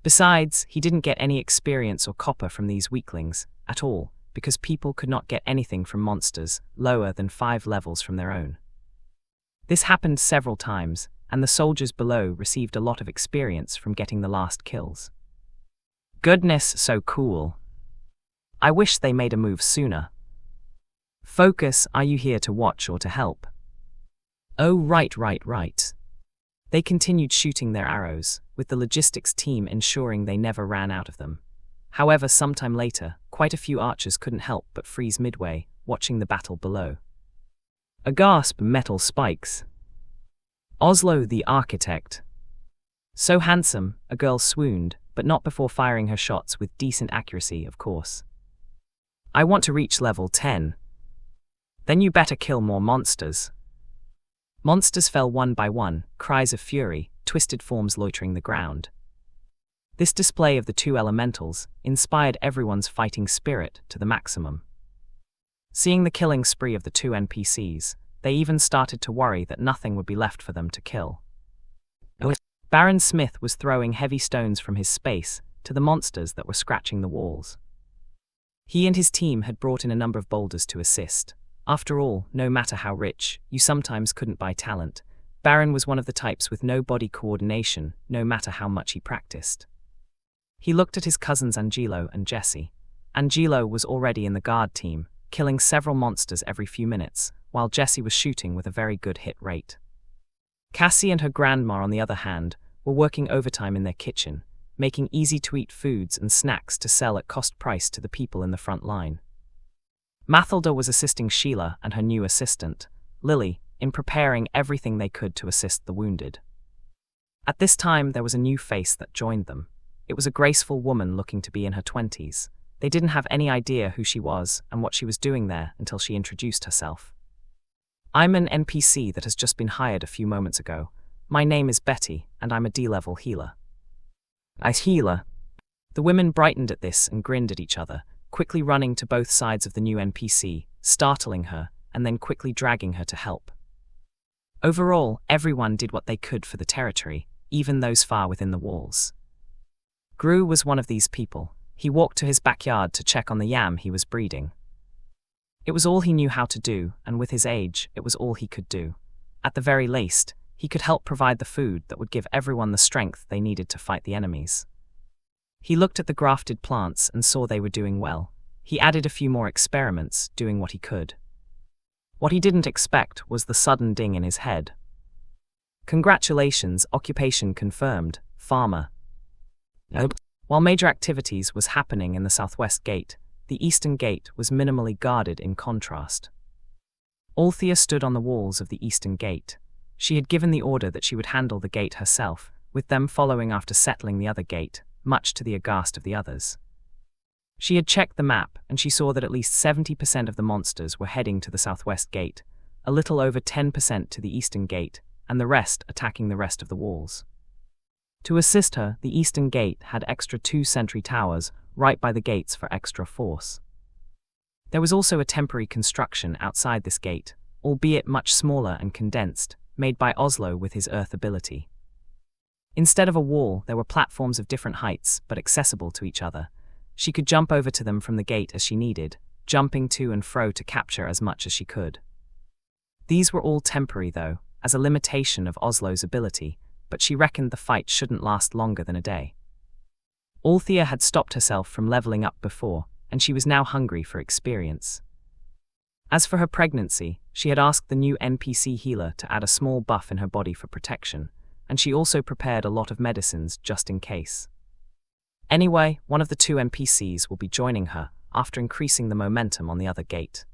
Besides, he didn't get any experience or copper from these weaklings at all, because people could not get anything from monsters lower than 5 levels from their own. This happened several times, and the soldiers below received a lot of experience from getting the last kills. Goodness, so cool. I wish they made a move sooner. Focus, are you here to watch or to help? Oh, right. They continued shooting their arrows, with the logistics team ensuring they never ran out of them. However, sometime later, quite a few archers couldn't help but freeze midway, watching the battle below. A gasp, metal spikes. Oslo the architect. So handsome, a girl swooned, but not before firing her shots with decent accuracy, of course. I want to reach level 10. Then you better kill more monsters. Monsters fell one by one, cries of fury, twisted forms loitering the ground. This display of the two elementals inspired everyone's fighting spirit to the maximum. Seeing the killing spree of the two NPCs, they even started to worry that nothing would be left for them to kill. Baron Smith was throwing heavy stones from his space to the monsters that were scratching the walls. He and his team had brought in a number of boulders to assist. After all, no matter how rich, you sometimes couldn't buy talent. Baron was one of the types with no body coordination, no matter how much he practiced. He looked at his cousins Angelo and Jesse. Angelo was already in the guard team, killing several monsters every few minutes, while Jesse was shooting with a very good hit rate. Cassie and her grandma, on the other hand, were working overtime in their kitchen, making easy-to-eat foods and snacks to sell at cost price to the people in the front line. Mathilda was assisting Sheila and her new assistant, Lily, in preparing everything they could to assist the wounded. At this time, there was a new face that joined them. It was a graceful woman looking to be in her 20s. They didn't have any idea who she was and what she was doing there until she introduced herself. "I'm an NPC that has just been hired a few moments ago. My name is Betty, and I'm a D-level healer." "A healer?" The women brightened at this and grinned at each other, quickly running to both sides of the new NPC, startling her, and then quickly dragging her to help. Overall, everyone did what they could for the territory, even those far within the walls. Gru was one of these people. He walked to his backyard to check on the yam he was breeding. It was all he knew how to do, and with his age, it was all he could do. At the very least, he could help provide the food that would give everyone the strength they needed to fight the enemies. He looked at the grafted plants and saw they were doing well. He added a few more experiments, doing what he could. What he didn't expect was the sudden ding in his head. "Congratulations, occupation confirmed, farmer." While major activities was happening in the southwest gate, the eastern gate was minimally guarded in contrast. Althea stood on the walls of the eastern gate. She had given the order that she would handle the gate herself, with them following after settling the other gate, much to the aghast of the others. She had checked the map, and she saw that at least 70% of the monsters were heading to the southwest gate, a little over 10% to the eastern gate, and the rest attacking the rest of the walls. To assist her, the eastern gate had extra 2 sentry towers right by the gates for extra force. There was also a temporary construction outside this gate, albeit much smaller and condensed, made by Oslo with his earth ability. Instead of a wall, there were platforms of different heights, but accessible to each other. She could jump over to them from the gate as she needed, jumping to and fro to capture as much as she could. These were all temporary, though, as a limitation of Oslo's ability, but she reckoned the fight shouldn't last longer than a day. Althea had stopped herself from leveling up before, and she was now hungry for experience. As for her pregnancy, she had asked the new NPC healer to add a small buff in her body for protection, and she also prepared a lot of medicines just in case. Anyway, one of the 2 NPCs will be joining her after increasing the momentum on the other gate.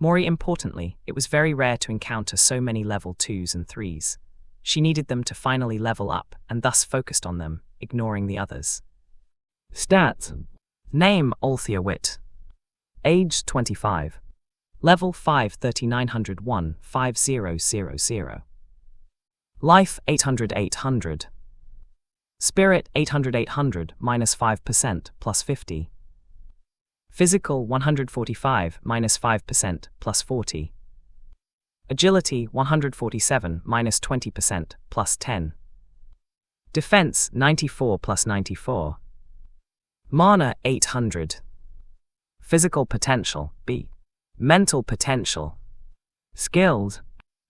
More importantly, it was very rare to encounter so many level 2s and 3s. She needed them to finally level up and thus focused on them, ignoring the others. Stats. Name Althea Witt. Age 25. Level 5 3901 5000. Life 800. Spirit 800 minus 5% plus 50. Physical 145 minus 5% plus 40. Agility 147 minus 20% plus 10. Defense 94 plus 94. Mana 800. Physical potential B. Mental potential. Skills: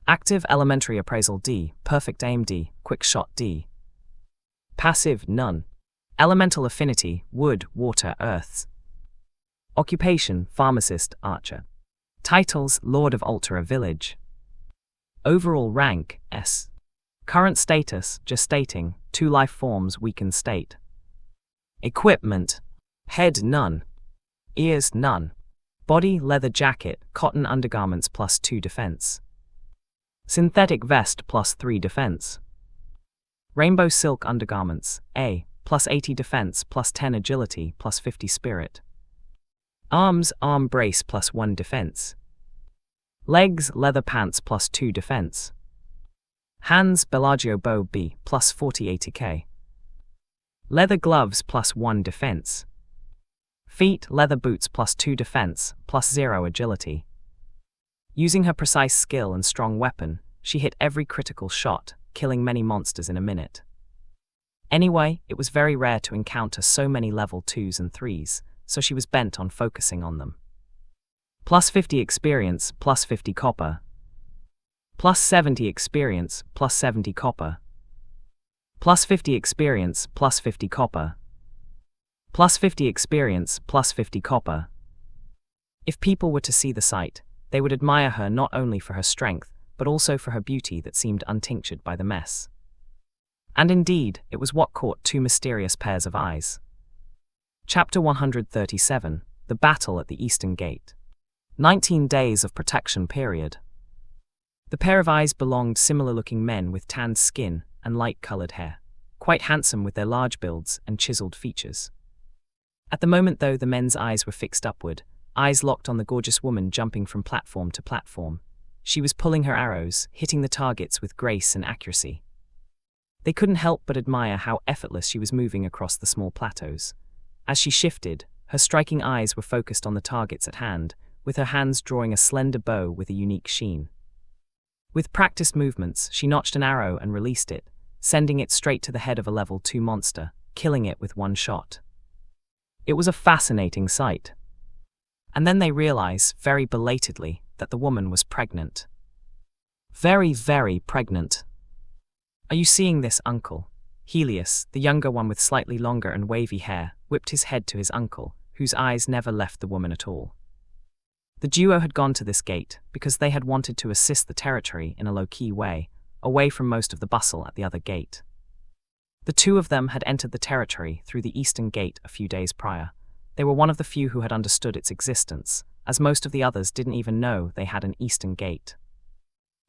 active elementary appraisal D, perfect aim D, quick shot D. Passive none. Elemental affinity wood, water, earths. Occupation pharmacist, archer. Titles: Lord of Althea Village. Overall rank S. Current status gestating, 2 life forms weakened state. Equipment: head none. Ears none. Body leather jacket, cotton undergarments plus 2 defense. Synthetic vest plus 3 defense. Rainbow silk undergarments A, plus 80 defense plus 10 agility plus 50 spirit. Arms arm brace plus 1 defense. Legs leather pants plus 2 defense. Hands Bellagio bow B plus 40 80k. Leather gloves plus 1 defense. Feet leather boots plus 2 defense plus 0 agility. Using her precise skill and strong weapon, she hit every critical shot, killing many monsters in a minute. Anyway, it was very rare to encounter so many level 2s and 3s, so she was bent on focusing on them. Plus 50 experience, plus 50 copper. Plus 70 experience, plus 70 copper. Plus 50 experience, plus 50 copper. Plus 50 experience, plus 50 copper. If people were to see the sight, they would admire her not only for her strength, but also for her beauty that seemed untinctured by the mess. And indeed, it was what caught 2 mysterious pairs of eyes. Chapter 137, The Battle at the Eastern Gate. 19 days of protection period. The pair of eyes belonged similar-looking men with tanned skin and light-colored hair, quite handsome with their large builds and chiseled features. At the moment, though, the men's eyes were fixed upward, eyes locked on the gorgeous woman jumping from platform to platform. She was pulling her arrows, hitting the targets with grace and accuracy. They couldn't help but admire how effortless she was moving across the small plateaus. As she shifted, her striking eyes were focused on the targets at hand, with her hands drawing a slender bow with a unique sheen. With practiced movements, she notched an arrow and released it, sending it straight to the head of a level 2 monster, killing it with 1 shot. It was a fascinating sight. And then they realize, very belatedly, that the woman was pregnant. Very, very pregnant. "Are you seeing this, uncle?" Helios, the younger one with slightly longer and wavy hair, whipped his head to his uncle, whose eyes never left the woman at all. The duo had gone to this gate because they had wanted to assist the territory in a low-key way, away from most of the bustle at the other gate. The 2 of them had entered the territory through the eastern gate a few days prior, They were one of the few who had understood its existence, as most of the others didn't even know they had an eastern gate.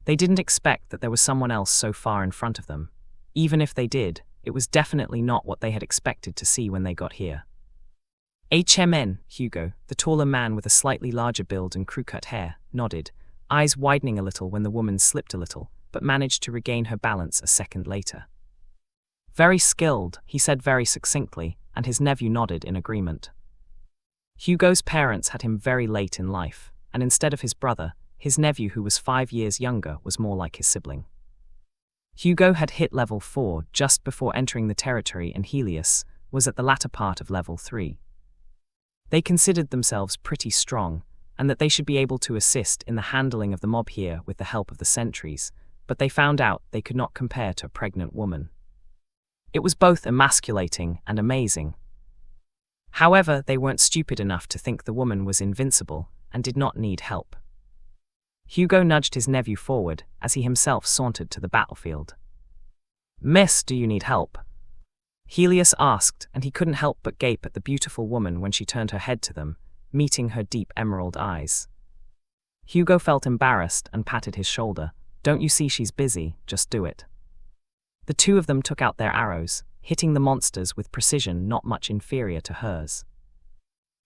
They didn't expect that there was someone else so far in front of them. Even if they did, it was definitely not what they had expected to see when they got here. HMN, Hugo, the taller man with a slightly larger build and crew-cut hair, nodded, eyes widening a little when the woman slipped a little, but managed to regain her balance a second later. Very skilled, he said very succinctly, and his nephew nodded in agreement. Hugo's parents had him very late in life, and instead of his brother, his nephew who was 5 years younger was more like his sibling. Hugo had hit level 4 just before entering the territory, and Helios was at the latter part of level 3. They considered themselves pretty strong, and that they should be able to assist in the handling of the mob here with the help of the sentries, but they found out they could not compare to a pregnant woman. It was both emasculating and amazing. However, they weren't stupid enough to think the woman was invincible and did not need help. Hugo nudged his nephew forward as he himself sauntered to the battlefield. "Miss, do you need help?" Helios asked, and he couldn't help but gape at the beautiful woman when she turned her head to them, meeting her deep emerald eyes. Hugo felt embarrassed and patted his shoulder. "Don't you see she's busy? Just do it." The two of them took out their arrows, hitting the monsters with precision not much inferior to hers.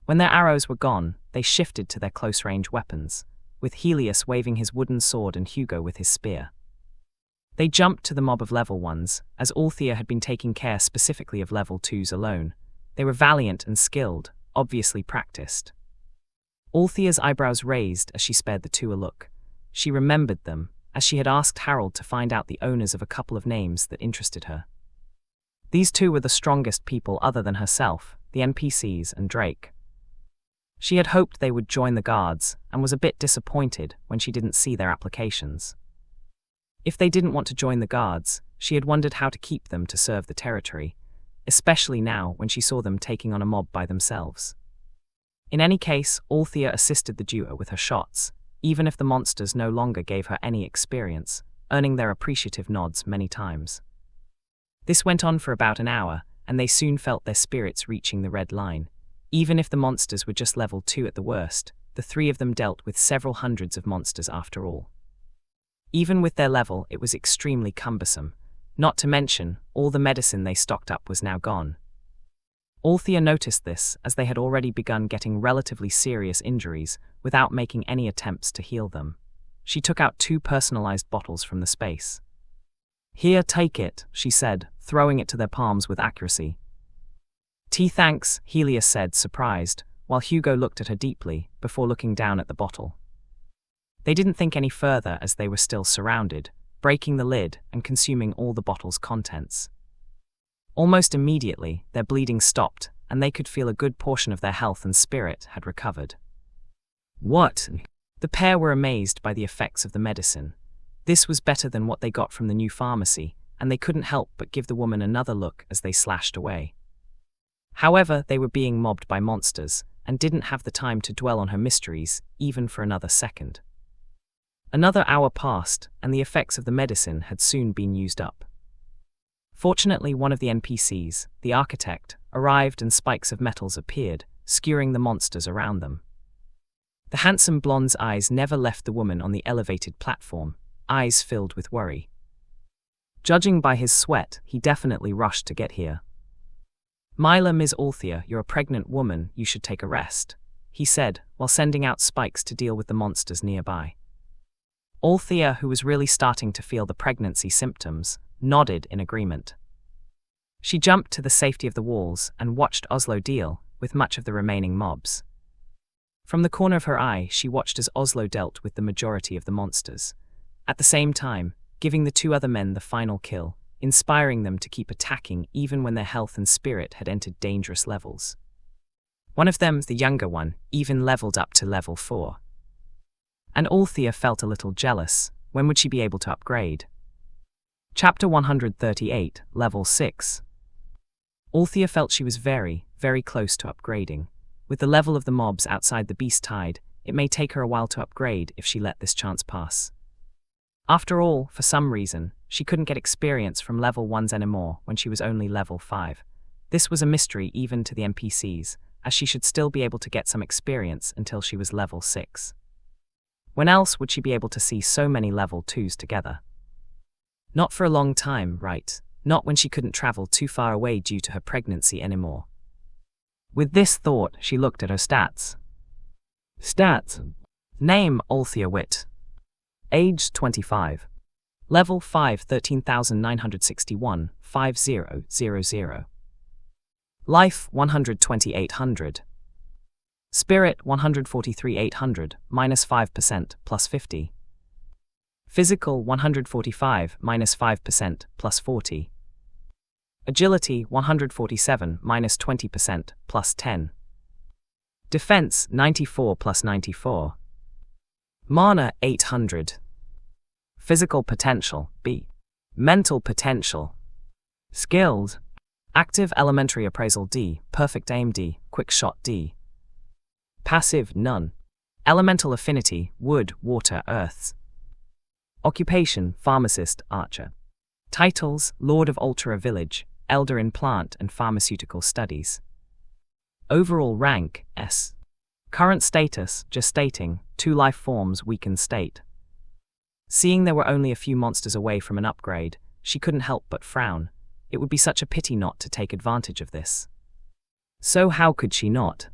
When their arrows were gone, they shifted to their close-range weapons, with Helios waving his wooden sword and Hugo with his spear. They jumped to the mob of level 1s, as Althea had been taking care specifically of level 2s alone. They were valiant and skilled, obviously practiced. Althea's eyebrows raised as she spared the two a look. She remembered them, as she had asked Harold to find out the owners of a couple of names that interested her. These two were the strongest people other than herself, the NPCs and Drake. She had hoped they would join the guards, and was a bit disappointed when she didn't see their applications. If they didn't want to join the guards, she had wondered how to keep them to serve the territory, especially now when she saw them taking on a mob by themselves. In any case, Althea assisted the duo with her shots, even if the monsters no longer gave her any experience, earning their appreciative nods many times. This went on for about an hour, and they soon felt their spirits reaching the red line. Even if the monsters were just level 2 at the worst, the three of them dealt with several hundreds of monsters after all. Even with their level, it was extremely cumbersome, not to mention, all the medicine they stocked up was now gone. Althea noticed this, as they had already begun getting relatively serious injuries without making any attempts to heal them. She took out 2 personalized bottles from the space. "Here, take it," she said, throwing it to their palms with accuracy. "Thanks," Helios said, surprised, while Hugo looked at her deeply, before looking down at the bottle. They didn't think any further as they were still surrounded, breaking the lid and consuming all the bottle's contents. Almost immediately, their bleeding stopped, and they could feel a good portion of their health and spirit had recovered. "What?" The pair were amazed by the effects of the medicine. This was better than what they got from the new pharmacy, and they couldn't help but give the woman another look as they slashed away. However, they were being mobbed by monsters, and didn't have the time to dwell on her mysteries, even for another second. Another hour passed, and the effects of the medicine had soon been used up. Fortunately, one of the NPCs, the architect, arrived and spikes of metals appeared, skewering the monsters around them. The handsome blonde's eyes never left the woman on the elevated platform, eyes filled with worry. Judging by his sweat, he definitely rushed to get here. "Myla, Ms. Althea, you're a pregnant woman, you should take a rest," he said, while sending out spikes to deal with the monsters nearby. Althea, who was really starting to feel the pregnancy symptoms, nodded in agreement. She jumped to the safety of the walls and watched Oslo deal with much of the remaining mobs. From the corner of her eye, she watched as Oslo dealt with the majority of the monsters, at the same time giving the 2 other men the final kill, inspiring them to keep attacking even when their health and spirit had entered dangerous levels. One of them, the younger one, even leveled up to level 4. And Althea felt a little jealous. When would she be able to upgrade? Chapter 138, Level 6. Althea felt she was very, very close to upgrading. With the level of the mobs outside the Beast Tide, it may take her a while to upgrade if she let this chance pass. After all, for some reason, she couldn't get experience from level 1s anymore when she was only level 5. This was a mystery even to the NPCs, as she should still be able to get some experience until she was level 6. When else would she be able to see so many level 2s together? Not for a long time, right? Not when she couldn't travel too far away due to her pregnancy anymore. With this thought, she looked at her stats. Name, Althea Witt. Age, 25. Level 5, 13,961, 5000. Life, 12800. Spirit, 143,800, minus 5%, plus 50. Physical, 145, minus 5%, plus 40. Agility, 147, minus 20%, plus 10. Defense, 94 plus 94. Mana, 800. Physical potential, B. Mental potential. Skills, active elementary appraisal D, perfect aim D, quick shot D. Passive, none. Elemental affinity, wood, water, earths. Occupation, pharmacist, archer. Titles, Lord of Altera Village, Elder in Plant and Pharmaceutical Studies. Overall rank, S. Current status, gestating, 2 life forms, weakened state. Seeing there were only a few monsters away from an upgrade, she couldn't help but frown. It would be such a pity not to take advantage of this. So how could she not?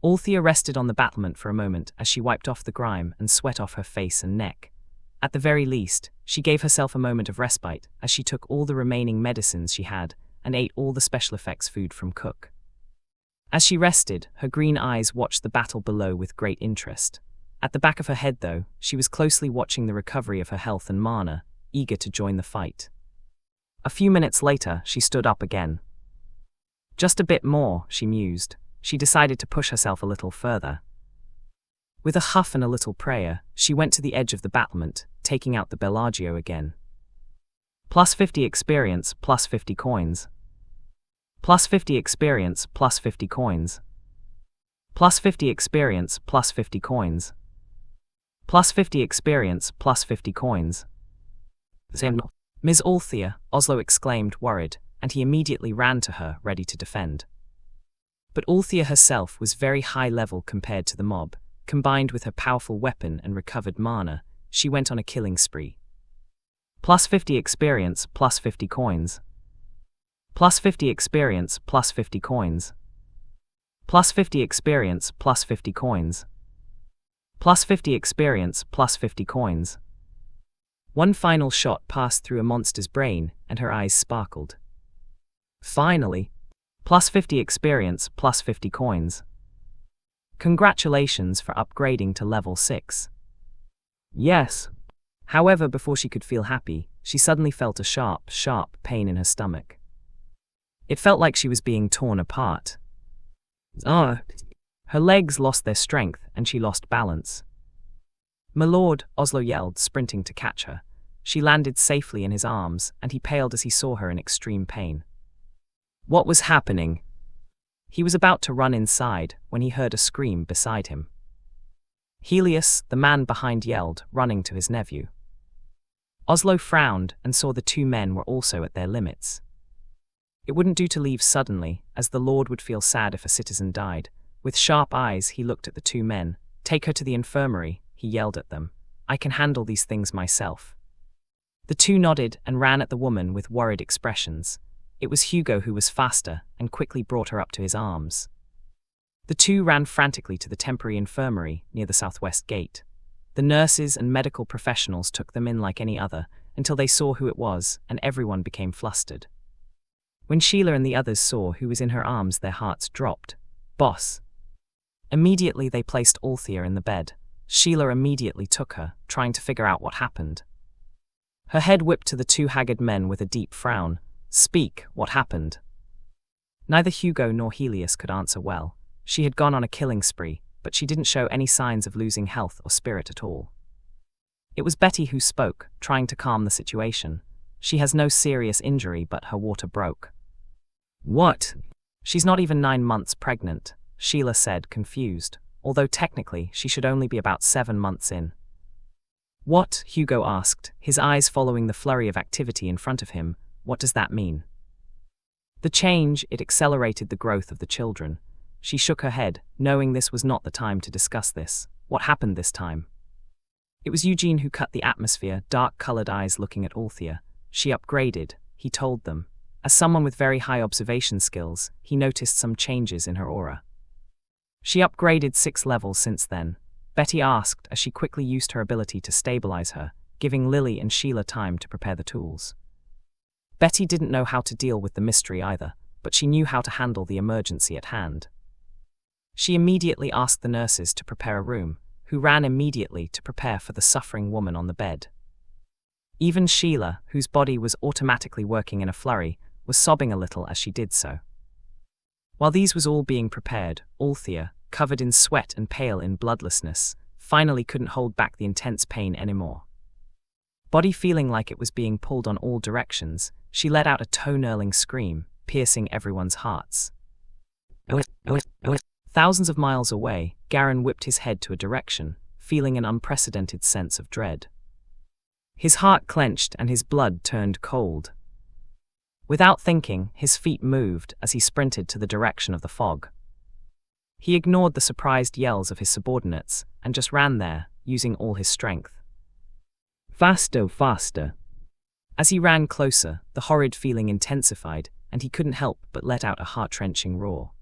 Althea rested on the battlement for a moment as she wiped off the grime and sweat off her face and neck. At the very least, she gave herself a moment of respite as she took all the remaining medicines she had and ate all the special effects food from Cook. As she rested, her green eyes watched the battle below with great interest. At the back of her head, though, she was closely watching the recovery of her health and mana, eager to join the fight. A few minutes later, she stood up again. Just a bit more, she mused. She decided to push herself a little further. With a huff and a little prayer, she went to the edge of the battlement, taking out the Bellagio again. Plus 50 experience, plus 50 coins. Plus 50 experience, plus 50 coins. Plus 50 experience, plus 50 coins. Plus 50 experience, plus 50 coins. Ms. Althea, Oslo exclaimed, worried, and he immediately ran to her, ready to defend. But Althea herself was very high level compared to the mob. Combined with her powerful weapon and recovered mana, she went on a killing spree. Plus 50 experience, plus 50 coins. Plus 50 experience, plus 50 coins. Plus 50 experience, plus 50 coins. Plus 50 experience, plus 50 coins. One final shot passed through a monster's brain, and her eyes sparkled. Finally, plus 50 experience, plus 50 coins. Congratulations for upgrading to level 6. Yes. However, before she could feel happy, she suddenly felt a sharp pain in her stomach. It felt like she was being torn apart. Her legs lost their strength and she lost balance. "My lord," Oslo yelled, sprinting to catch her. She landed safely in his arms, and he paled as he saw her in extreme pain. What was happening? He was about to run inside when he heard a scream beside him. Helios, the man behind, yelled, running to his nephew. Oslo frowned and saw the 2 men were also at their limits. It wouldn't do to leave suddenly, as the Lord would feel sad if a citizen died. With sharp eyes, he looked at the 2 men. "Take her to the infirmary," he yelled at them. "I can handle these things myself." The 2 nodded and ran at the woman with worried expressions. It was Hugo who was faster and quickly brought her up to his arms. The 2 ran frantically to the temporary infirmary near the southwest gate. The nurses and medical professionals took them in like any other until they saw who it was, and everyone became flustered. When Sheila and the others saw who was in her arms, their hearts dropped. "Boss." Immediately they placed Althea in the bed. Sheila immediately took her, trying to figure out what happened. Her head whipped to the 2 haggard men with a deep frown. "Speak, what happened?" Neither Hugo nor Helios could answer well. She had gone on a killing spree, but she didn't show any signs of losing health or spirit at all. It was Betty who spoke, trying to calm the situation. "She has no serious injury, but her water broke." "What?" "She's not even 9 months pregnant," Sheila said, confused, although technically she should only be about 7 months in. "What?" Hugo asked, his eyes following the flurry of activity in front of him. "What does that mean?" The change, it accelerated the growth of the children. She shook her head, knowing this was not the time to discuss this. What happened this time? It was Eugene who cut the atmosphere, dark-colored eyes looking at Althea. She upgraded, he told them. As someone with very high observation skills, he noticed some changes in her aura. She upgraded 6 levels since then, Betty asked as she quickly used her ability to stabilize her, giving Lily and Sheila time to prepare the tools. Betty didn't know how to deal with the mystery either, but she knew how to handle the emergency at hand. She immediately asked the nurses to prepare a room, who ran immediately to prepare for the suffering woman on the bed. Even Sheila, whose body was automatically working in a flurry, was sobbing a little as she did so. While these was all being prepared, Althea, covered in sweat and pale in bloodlessness, finally couldn't hold back the intense pain anymore. Body feeling like it was being pulled on all directions, she let out a toe-knurling scream, piercing everyone's hearts. Thousands of miles away, Garen whipped his head to a direction, feeling an unprecedented sense of dread. His heart clenched and his blood turned cold. Without thinking, his feet moved as he sprinted to the direction of the fog. He ignored the surprised yells of his subordinates and just ran there, using all his strength. Faster, faster. As he ran closer, the horrid feeling intensified, and he couldn't help but let out a heart-wrenching roar.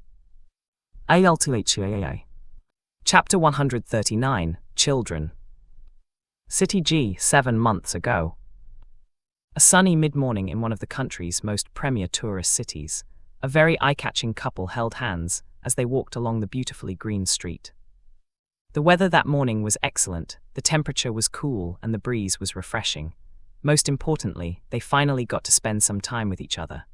Chapter 139, Children. City G, 7 months ago. A sunny mid-morning in one of the country's most premier tourist cities, a very eye-catching couple held hands as they walked along the beautifully green street. The weather that morning was excellent, the temperature was cool and the breeze was refreshing. Most importantly, they finally got to spend some time with each other.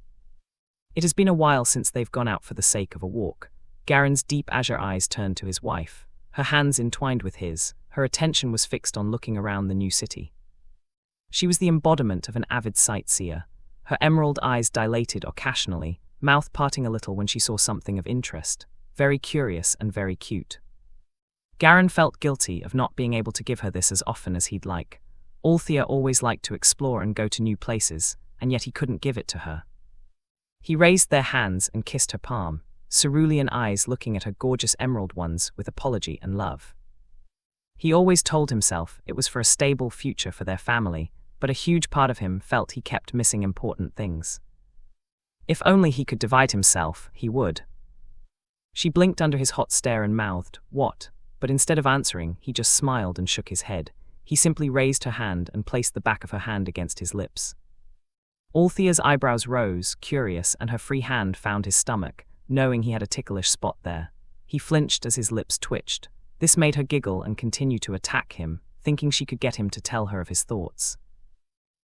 It has been a while since they've gone out for the sake of a walk. Garen's deep azure eyes turned to his wife, her hands entwined with his. Her attention was fixed on looking around the new city. She was the embodiment of an avid sightseer, her emerald eyes dilated occasionally, mouth parting a little when she saw something of interest, very curious and very cute. Garen felt guilty of not being able to give her this as often as he'd like. Althea always liked to explore and go to new places, and yet he couldn't give it to her. He raised their hands and kissed her palm, cerulean eyes looking at her gorgeous emerald ones with apology and love. He always told himself it was for a stable future for their family, but a huge part of him felt he kept missing important things. If only he could divide himself, he would. She blinked under his hot stare and mouthed, "What?" But instead of answering, he just smiled and shook his head. He simply raised her hand and placed the back of her hand against his lips. Althea's eyebrows rose, curious, and her free hand found his stomach, knowing he had a ticklish spot there. He flinched as his lips twitched. This made her giggle and continue to attack him, thinking she could get him to tell her of his thoughts.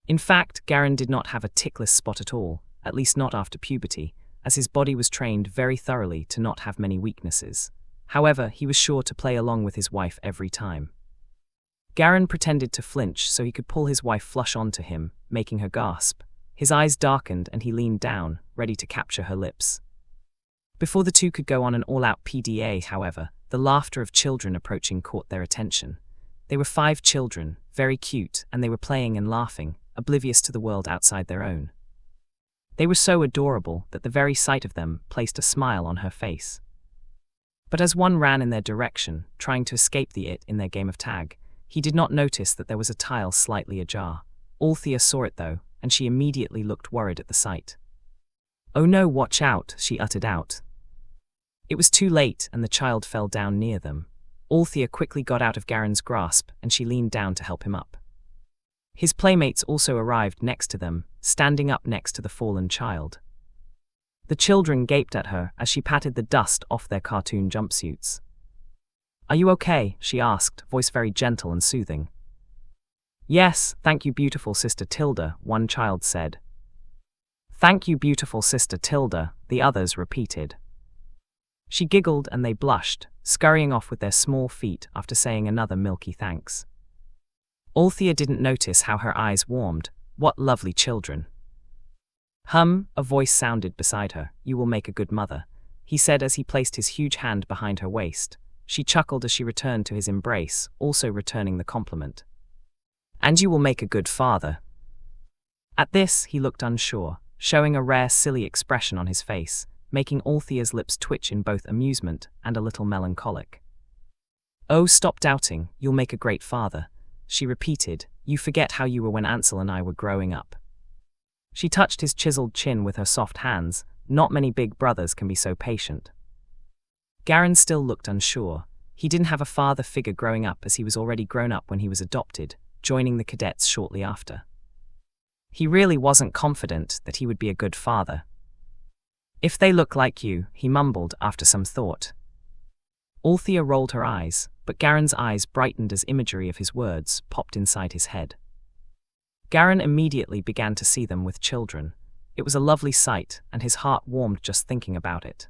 In fact, Garen did not have a ticklish spot at all, at least not after puberty, as his body was trained very thoroughly to not have many weaknesses. However, he was sure to play along with his wife every time. Garen pretended to flinch so he could pull his wife flush onto him, making her gasp. His eyes darkened and he leaned down, ready to capture her lips. Before the two could go on an all-out PDA, however, the laughter of children approaching caught their attention. They were 5 children, very cute, and they were playing and laughing, oblivious to the world outside their own. They were so adorable that the very sight of them placed a smile on her face. But as one ran in their direction, trying to escape the it in their game of tag, he did not notice that there was a tile slightly ajar. Althea saw it though, and she immediately looked worried at the sight. "Oh no, watch out," she uttered out. It was too late and the child fell down near them. Althea quickly got out of Garen's grasp and she leaned down to help him up. His playmates also arrived next to them, standing up next to the fallen child. The children gaped at her as she patted the dust off their cartoon jumpsuits. "Are you okay?" she asked, voice very gentle and soothing. "Yes, thank you, beautiful Sister Tilda," one child said. "Thank you, beautiful Sister Tilda," the others repeated. She giggled and they blushed, scurrying off with their small feet after saying another milky thanks. Althea didn't notice how her eyes warmed. What lovely children. A voice sounded beside her. "You will make a good mother," he said as he placed his huge hand behind her waist. She chuckled as she returned to his embrace, also returning the compliment. "And you will make a good father." At this, he looked unsure, showing a rare silly expression on his face, making Althea's lips twitch in both amusement and a little melancholic. "Oh, stop doubting, you'll make a great father," she repeated. "You forget how you were when Ansel and I were growing up." She touched his chiseled chin with her soft hands. Not many big brothers can be so patient. Garen still looked unsure. He didn't have a father figure growing up, as he was already grown up when he was adopted, joining the cadets shortly after. He really wasn't confident that he would be a good father. "If they look like you," he mumbled after some thought. Althea rolled her eyes, but Garen's eyes brightened as imagery of his words popped inside his head. Garen immediately began to see them with children. It was a lovely sight, and his heart warmed just thinking about it.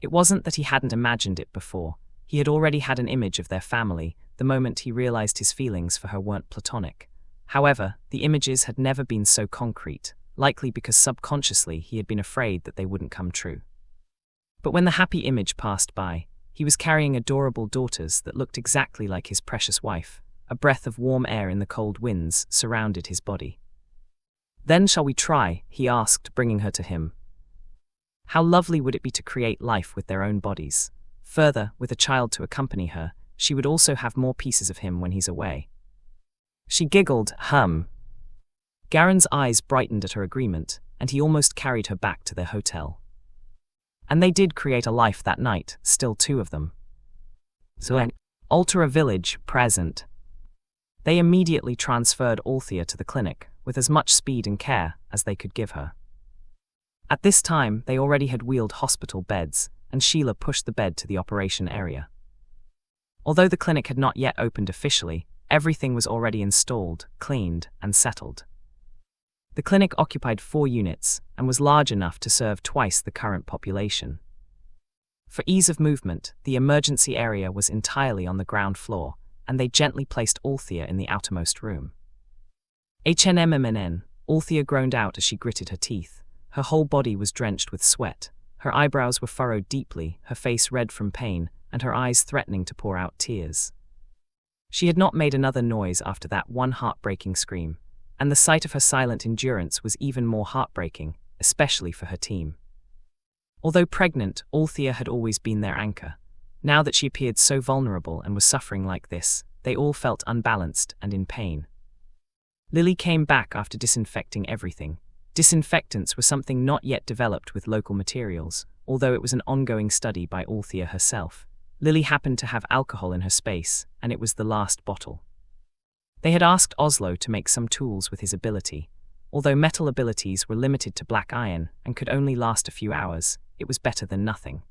It wasn't that he hadn't imagined it before. He had already had an image of their family the moment he realized his feelings for her weren't platonic. However, the images had never been so concrete, likely because subconsciously he had been afraid that they wouldn't come true. But when the happy image passed by, he was carrying adorable daughters that looked exactly like his precious wife. A breath of warm air in the cold winds surrounded his body. "Then shall we try?" he asked, bringing her to him. How lovely would it be to create life with their own bodies? Further, with a child to accompany her, she would also have more pieces of him when he's away. She giggled, Garen's eyes brightened at her agreement, and he almost carried her back to their hotel. And they did create a life that night, still two of them. Altera Village, present. They immediately transferred Althea to the clinic, with as much speed and care as they could give her. At this time, they already had wheeled hospital beds, and Sheila pushed the bed to the operation area. Although the clinic had not yet opened officially, everything was already installed, cleaned, and settled. The clinic occupied 4 units, and was large enough to serve twice the current population. For ease of movement, the emergency area was entirely on the ground floor, and they gently placed Althea in the outermost room. "HNMMNN," Althea groaned out as she gritted her teeth. Her whole body was drenched with sweat. Her eyebrows were furrowed deeply, her face red from pain, and her eyes threatening to pour out tears. She had not made another noise after that one heartbreaking scream, and the sight of her silent endurance was even more heartbreaking, especially for her team. Although pregnant, Althea had always been their anchor. Now that she appeared so vulnerable and was suffering like this, they all felt unbalanced and in pain. Lily came back after disinfecting everything. Disinfectants were something not yet developed with local materials, although it was an ongoing study by Althea herself. Lily happened to have alcohol in her space, and it was the last bottle. They had asked Oslo to make some tools with his ability. Although metal abilities were limited to black iron and could only last a few hours, it was better than nothing.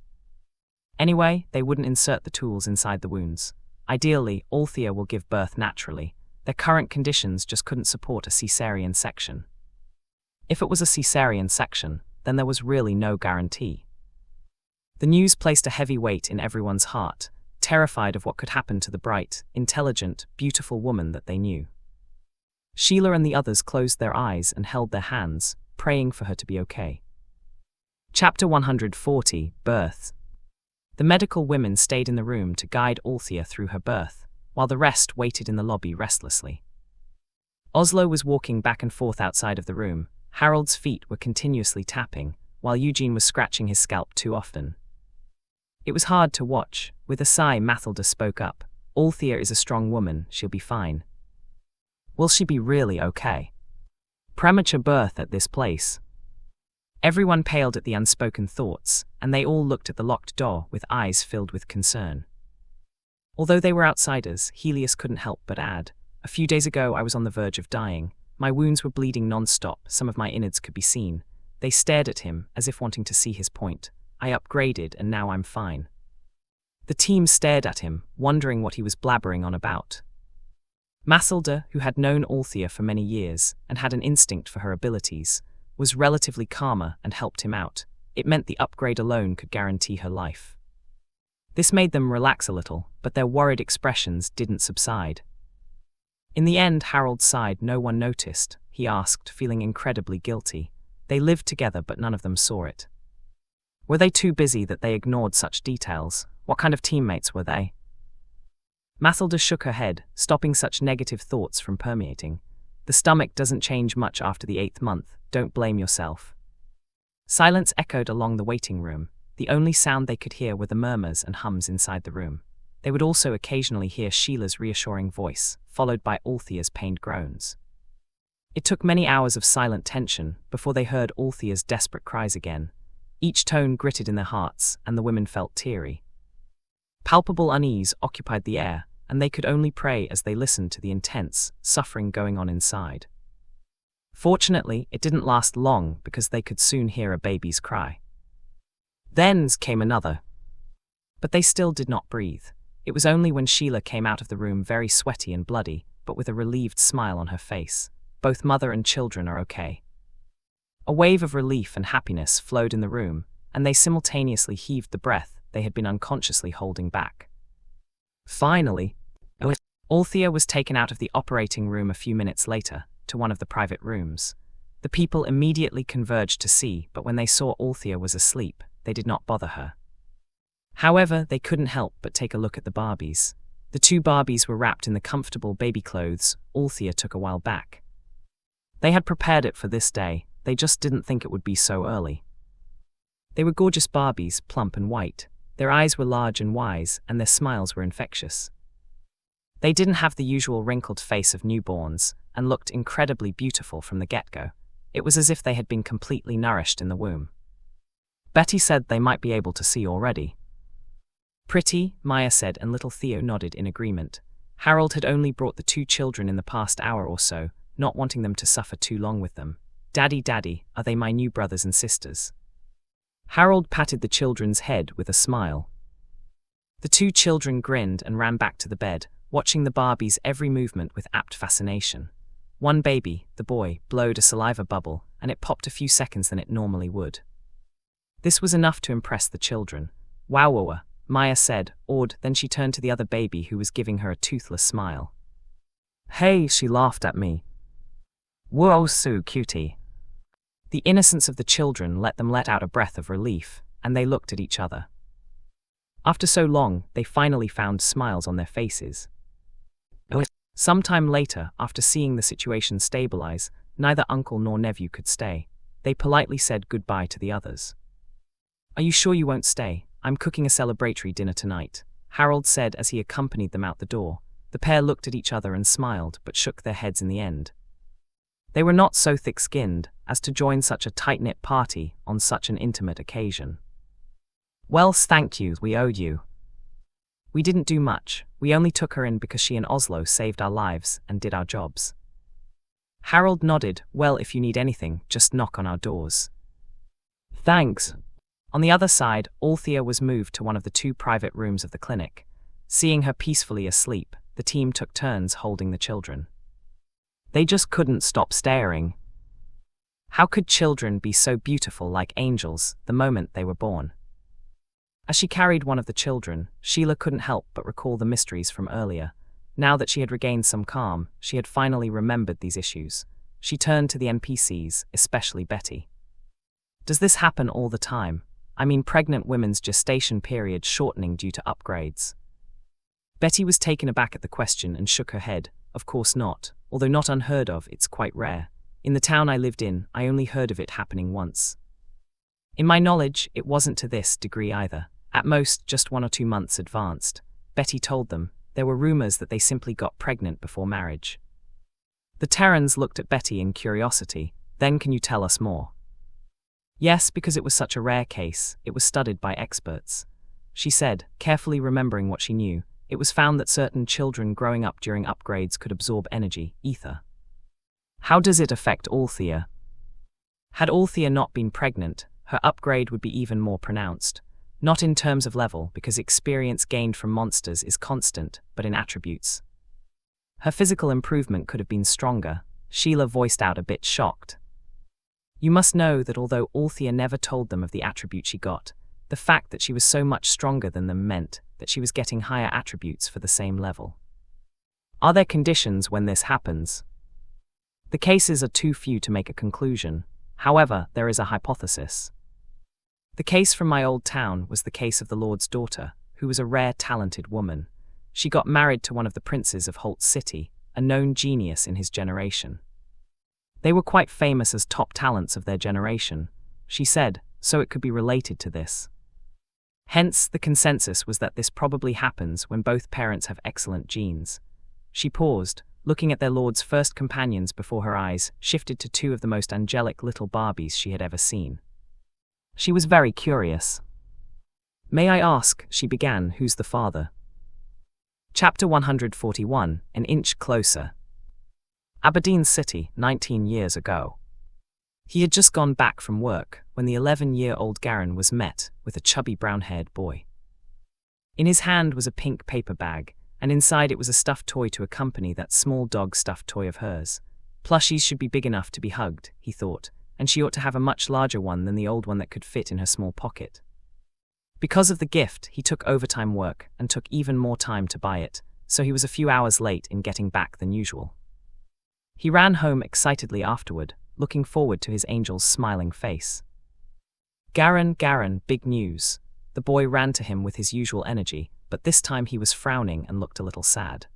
Anyway, they wouldn't insert the tools inside the wounds. Ideally, Althea will give birth naturally. Their current conditions just couldn't support a cesarean section. If it was a cesarean section, then there was really no guarantee. The news placed a heavy weight in everyone's heart, terrified of what could happen to the bright, intelligent, beautiful woman that they knew. Sheila and the others closed their eyes and held their hands, praying for her to be okay. Chapter 140, Birth. The medical women stayed in the room to guide Althea through her birth, while the rest waited in the lobby restlessly. Oslo was walking back and forth outside of the room. Harold's feet were continuously tapping, while Eugene was scratching his scalp too often. It was hard to watch. With a sigh, Mathilda spoke up. "Althea is a strong woman, she'll be fine." "Will she be really okay? Premature birth at this place?" Everyone paled at the unspoken thoughts, and they all looked at the locked door with eyes filled with concern. Although they were outsiders, Helios couldn't help but add, "A few days ago I was on the verge of dying. My wounds were bleeding non-stop, some of my innards could be seen." They stared at him, as if wanting to see his point. "I upgraded, and now I'm fine." The team stared at him, wondering what he was blabbering on about. Mathilda, who had known Althea for many years, and had an instinct for her abilities, was relatively calmer and helped him out. It meant the upgrade alone could guarantee her life. This made them relax a little, but their worried expressions didn't subside. In the end, Harold sighed. "No one noticed?" he asked, feeling incredibly guilty. They lived together, but none of them saw it. Were they too busy that they ignored such details? What kind of teammates were they? Mathilda shook her head, stopping such negative thoughts from permeating. "The stomach doesn't change much after the 8th month, don't blame yourself." Silence echoed along the waiting room. The only sound they could hear were the murmurs and hums inside the room. They would also occasionally hear Sheila's reassuring voice, followed by Althea's pained groans. It took many hours of silent tension before they heard Althea's desperate cries again. Each tone gritted in their hearts, and the women felt teary. Palpable unease occupied the air, and they could only pray as they listened to the intense suffering going on inside. Fortunately, it didn't last long because they could soon hear a baby's cry. Then came another. But they still did not breathe. It was only when Sheila came out of the room very sweaty and bloody, but with a relieved smile on her face. Both mother and children are okay. A wave of relief and happiness flowed in the room, and they simultaneously heaved the breath they had been unconsciously holding back. Finally, Althea was taken out of the operating room a few minutes later, to one of the private rooms. The people immediately converged to see, but when they saw Althea was asleep, they did not bother her. However, they couldn't help but take a look at the Barbies. The two Barbies were wrapped in the comfortable baby clothes Althea took a while back. They had prepared it for this day, they just didn't think it would be so early. They were gorgeous Barbies, plump and white. Their eyes were large and wise, and their smiles were infectious. They didn't have the usual wrinkled face of newborns, and looked incredibly beautiful from the get-go. It was as if they had been completely nourished in the womb. Betty said they might be able to see already. Pretty, Maya said, and little Theo nodded in agreement. Harold had only brought the two children in the past hour or so, not wanting them to suffer too long with them. Daddy, Daddy, are they my new brothers and sisters? Harold patted the children's head with a smile. The two children grinned and ran back to the bed, watching the Barbie's every movement with apt fascination. One baby, the boy, blowed a saliva bubble, and it popped a few seconds than it normally would. This was enough to impress the children. Wow, Maya said, awed, then she turned to the other baby who was giving her a toothless smile. Hey, she laughed at me. Whoa, so cutie. The innocence of the children let them let out a breath of relief, and they looked at each other. After so long, they finally found smiles on their faces. Sometime later, after seeing the situation stabilize, neither uncle nor nephew could stay. They politely said goodbye to the others. Are you sure you won't stay? I'm cooking a celebratory dinner tonight, Harold said as he accompanied them out the door. The pair looked at each other and smiled, but shook their heads in the end. They were not so thick-skinned as to join such a tight-knit party on such an intimate occasion. Well, thank you, we owed you. We didn't do much, we only took her in because she and Oslo saved our lives and did our jobs. Harold nodded, well, if you need anything, just knock on our doors. Thanks. On the other side, Althea was moved to one of the two private rooms of the clinic. Seeing her peacefully asleep, the team took turns holding the children. They just couldn't stop staring. How could children be so beautiful like angels the moment they were born? As she carried one of the children, Sheila couldn't help but recall the mysteries from earlier. Now that she had regained some calm, she had finally remembered these issues. She turned to the NPCs, especially Betty. Does this happen all the time? I mean, pregnant women's gestation period shortening due to upgrades. Betty was taken aback at the question and shook her head. Of course not. Although not unheard of, it's quite rare. In the town I lived in, I only heard of it happening once. In my knowledge, it wasn't to this degree either. At most, just 1 or 2 months advanced. Betty told them. There were rumors that they simply got pregnant before marriage. The Terrans looked at Betty in curiosity. Then can you tell us more? Yes, because it was such a rare case, it was studied by experts. She said, carefully remembering what she knew. It was found that certain children growing up during upgrades could absorb energy, ether. How does it affect Althea? Had Althea not been pregnant, her upgrade would be even more pronounced. Not in terms of level, because experience gained from monsters is constant, but in attributes. Her physical improvement could have been stronger. Sheila voiced out a bit shocked. You must know that although Althea never told them of the attribute she got, the fact that she was so much stronger than them meant that she was getting higher attributes for the same level. Are there conditions when this happens? The cases are too few to make a conclusion. However, there is a hypothesis. The case from my old town was the case of the Lord's daughter, who was a rare, talented woman. She got married to one of the princes of Holt City, a known genius in his generation. They were quite famous as top talents of their generation. she said, so it could be related to this. Hence, the consensus was that this probably happens when both parents have excellent genes. She paused, looking at their lord's first companions before her eyes shifted to two of the most angelic little Barbies she had ever seen. She was very curious. "May I ask," she began, "who's the father?" Chapter 141, An Inch Closer. Aberdeen City, 19 years ago. He had just gone back from work when the 11-year-old Garen was met with a chubby brown-haired boy. In his hand was a pink paper bag, and inside it was a stuffed toy to accompany that small dog stuffed toy of hers. Plushies should be big enough to be hugged, he thought, and she ought to have a much larger one than the old one that could fit in her small pocket. Because of the gift, he took overtime work and took even more time to buy it, so he was a few hours late in getting back than usual. He ran home excitedly afterward, looking forward to his angel's smiling face. "Garen, Garen, big news." The boy ran to him with his usual energy, but this time he was frowning and looked a little sad.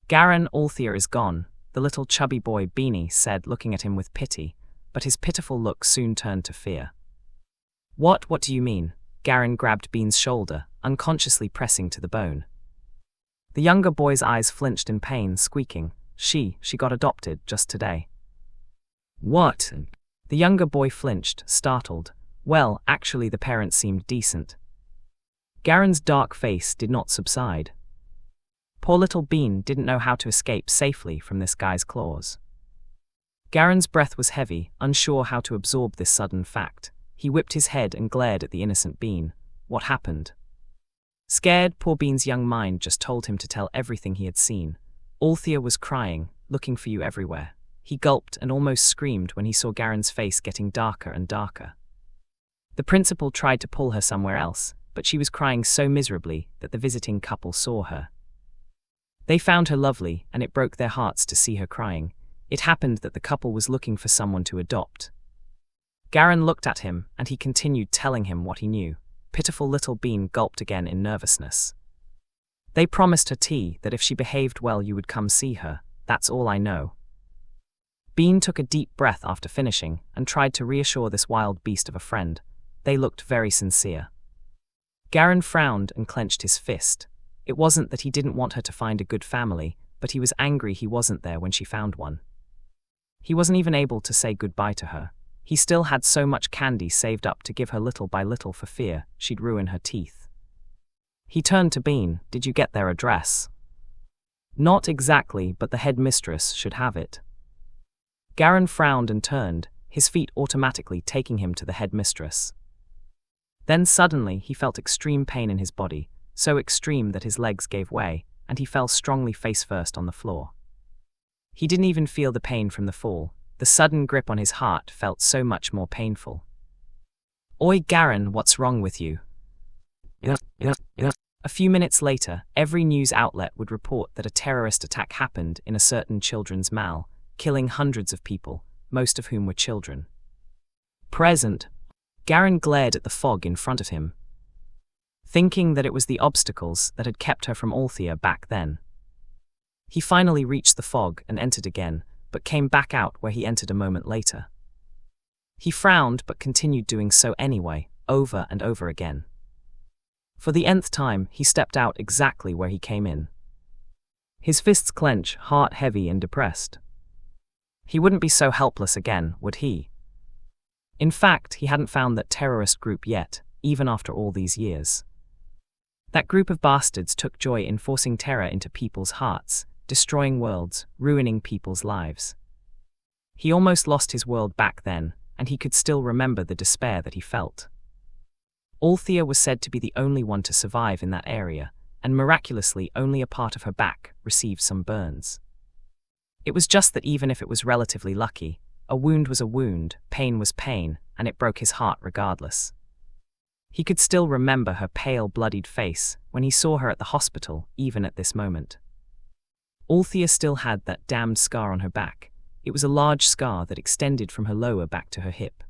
"Garen, Althea is gone," the little chubby boy Beanie said, looking at him with pity, but his pitiful look soon turned to fear. What do you mean?" Garen grabbed Bean's shoulder, unconsciously pressing to the bone. The younger boy's eyes flinched in pain, squeaking, She got adopted just today." "What?" The younger boy flinched, startled. Well, actually the parents seemed decent. Garen's dark face did not subside. Poor little Bean didn't know how to escape safely from this guy's claws. Garen's breath was heavy, unsure how to absorb this sudden fact. He whipped his head and glared at the innocent Bean. What happened? Scared, poor Bean's young mind just told him to tell everything he had seen. Althea was crying, looking for you everywhere. He gulped and almost screamed when he saw Garen's face getting darker and darker. The principal tried to pull her somewhere else, but she was crying so miserably that the visiting couple saw her. They found her lovely, and it broke their hearts to see her crying. It happened that the couple was looking for someone to adopt. Garen looked at him, and he continued telling him what he knew. Pitiful little Bean gulped again in nervousness. "They promised her tea, that if she behaved well you would come see her. That's all I know." Bean took a deep breath after finishing, and tried to reassure this wild beast of a friend. They looked very sincere. Garen frowned and clenched his fist. It wasn't that he didn't want her to find a good family, but he was angry he wasn't there when she found one. He wasn't even able to say goodbye to her. He still had so much candy saved up to give her little by little for fear she'd ruin her teeth. He turned to Bean. "Did you get their address?" "Not exactly, but the headmistress should have it." Garen frowned and turned, his feet automatically taking him to the headmistress. Then suddenly he felt extreme pain in his body, so extreme that his legs gave way, and he fell strongly face first on the floor. He didn't even feel the pain from the fall. The sudden grip on his heart felt so much more painful. "Oi, Garen, what's wrong with you?" A few minutes later, every news outlet would report that a terrorist attack happened in a certain children's mall, killing hundreds of people, most of whom were children. Present. Garen glared at the fog in front of him, thinking that it was the obstacles that had kept her from Althea back then. He finally reached the fog and entered again, but came back out where he entered a moment later. He frowned but continued doing so anyway, over and over again. For the nth time, he stepped out exactly where he came in. His fists clench, heart heavy and depressed. He wouldn't be so helpless again, would he? In fact, he hadn't found that terrorist group yet, even after all these years. That group of bastards took joy in forcing terror into people's hearts, destroying worlds, ruining people's lives. He almost lost his world back then, and he could still remember the despair that he felt. Althea was said to be the only one to survive in that area, and miraculously only a part of her back received some burns. It was just that even if it was relatively lucky, a wound was a wound, pain was pain, and it broke his heart regardless. He could still remember her pale, bloodied face when he saw her at the hospital, even at this moment. Althea still had that damned scar on her back. It was a large scar that extended from her lower back to her hip.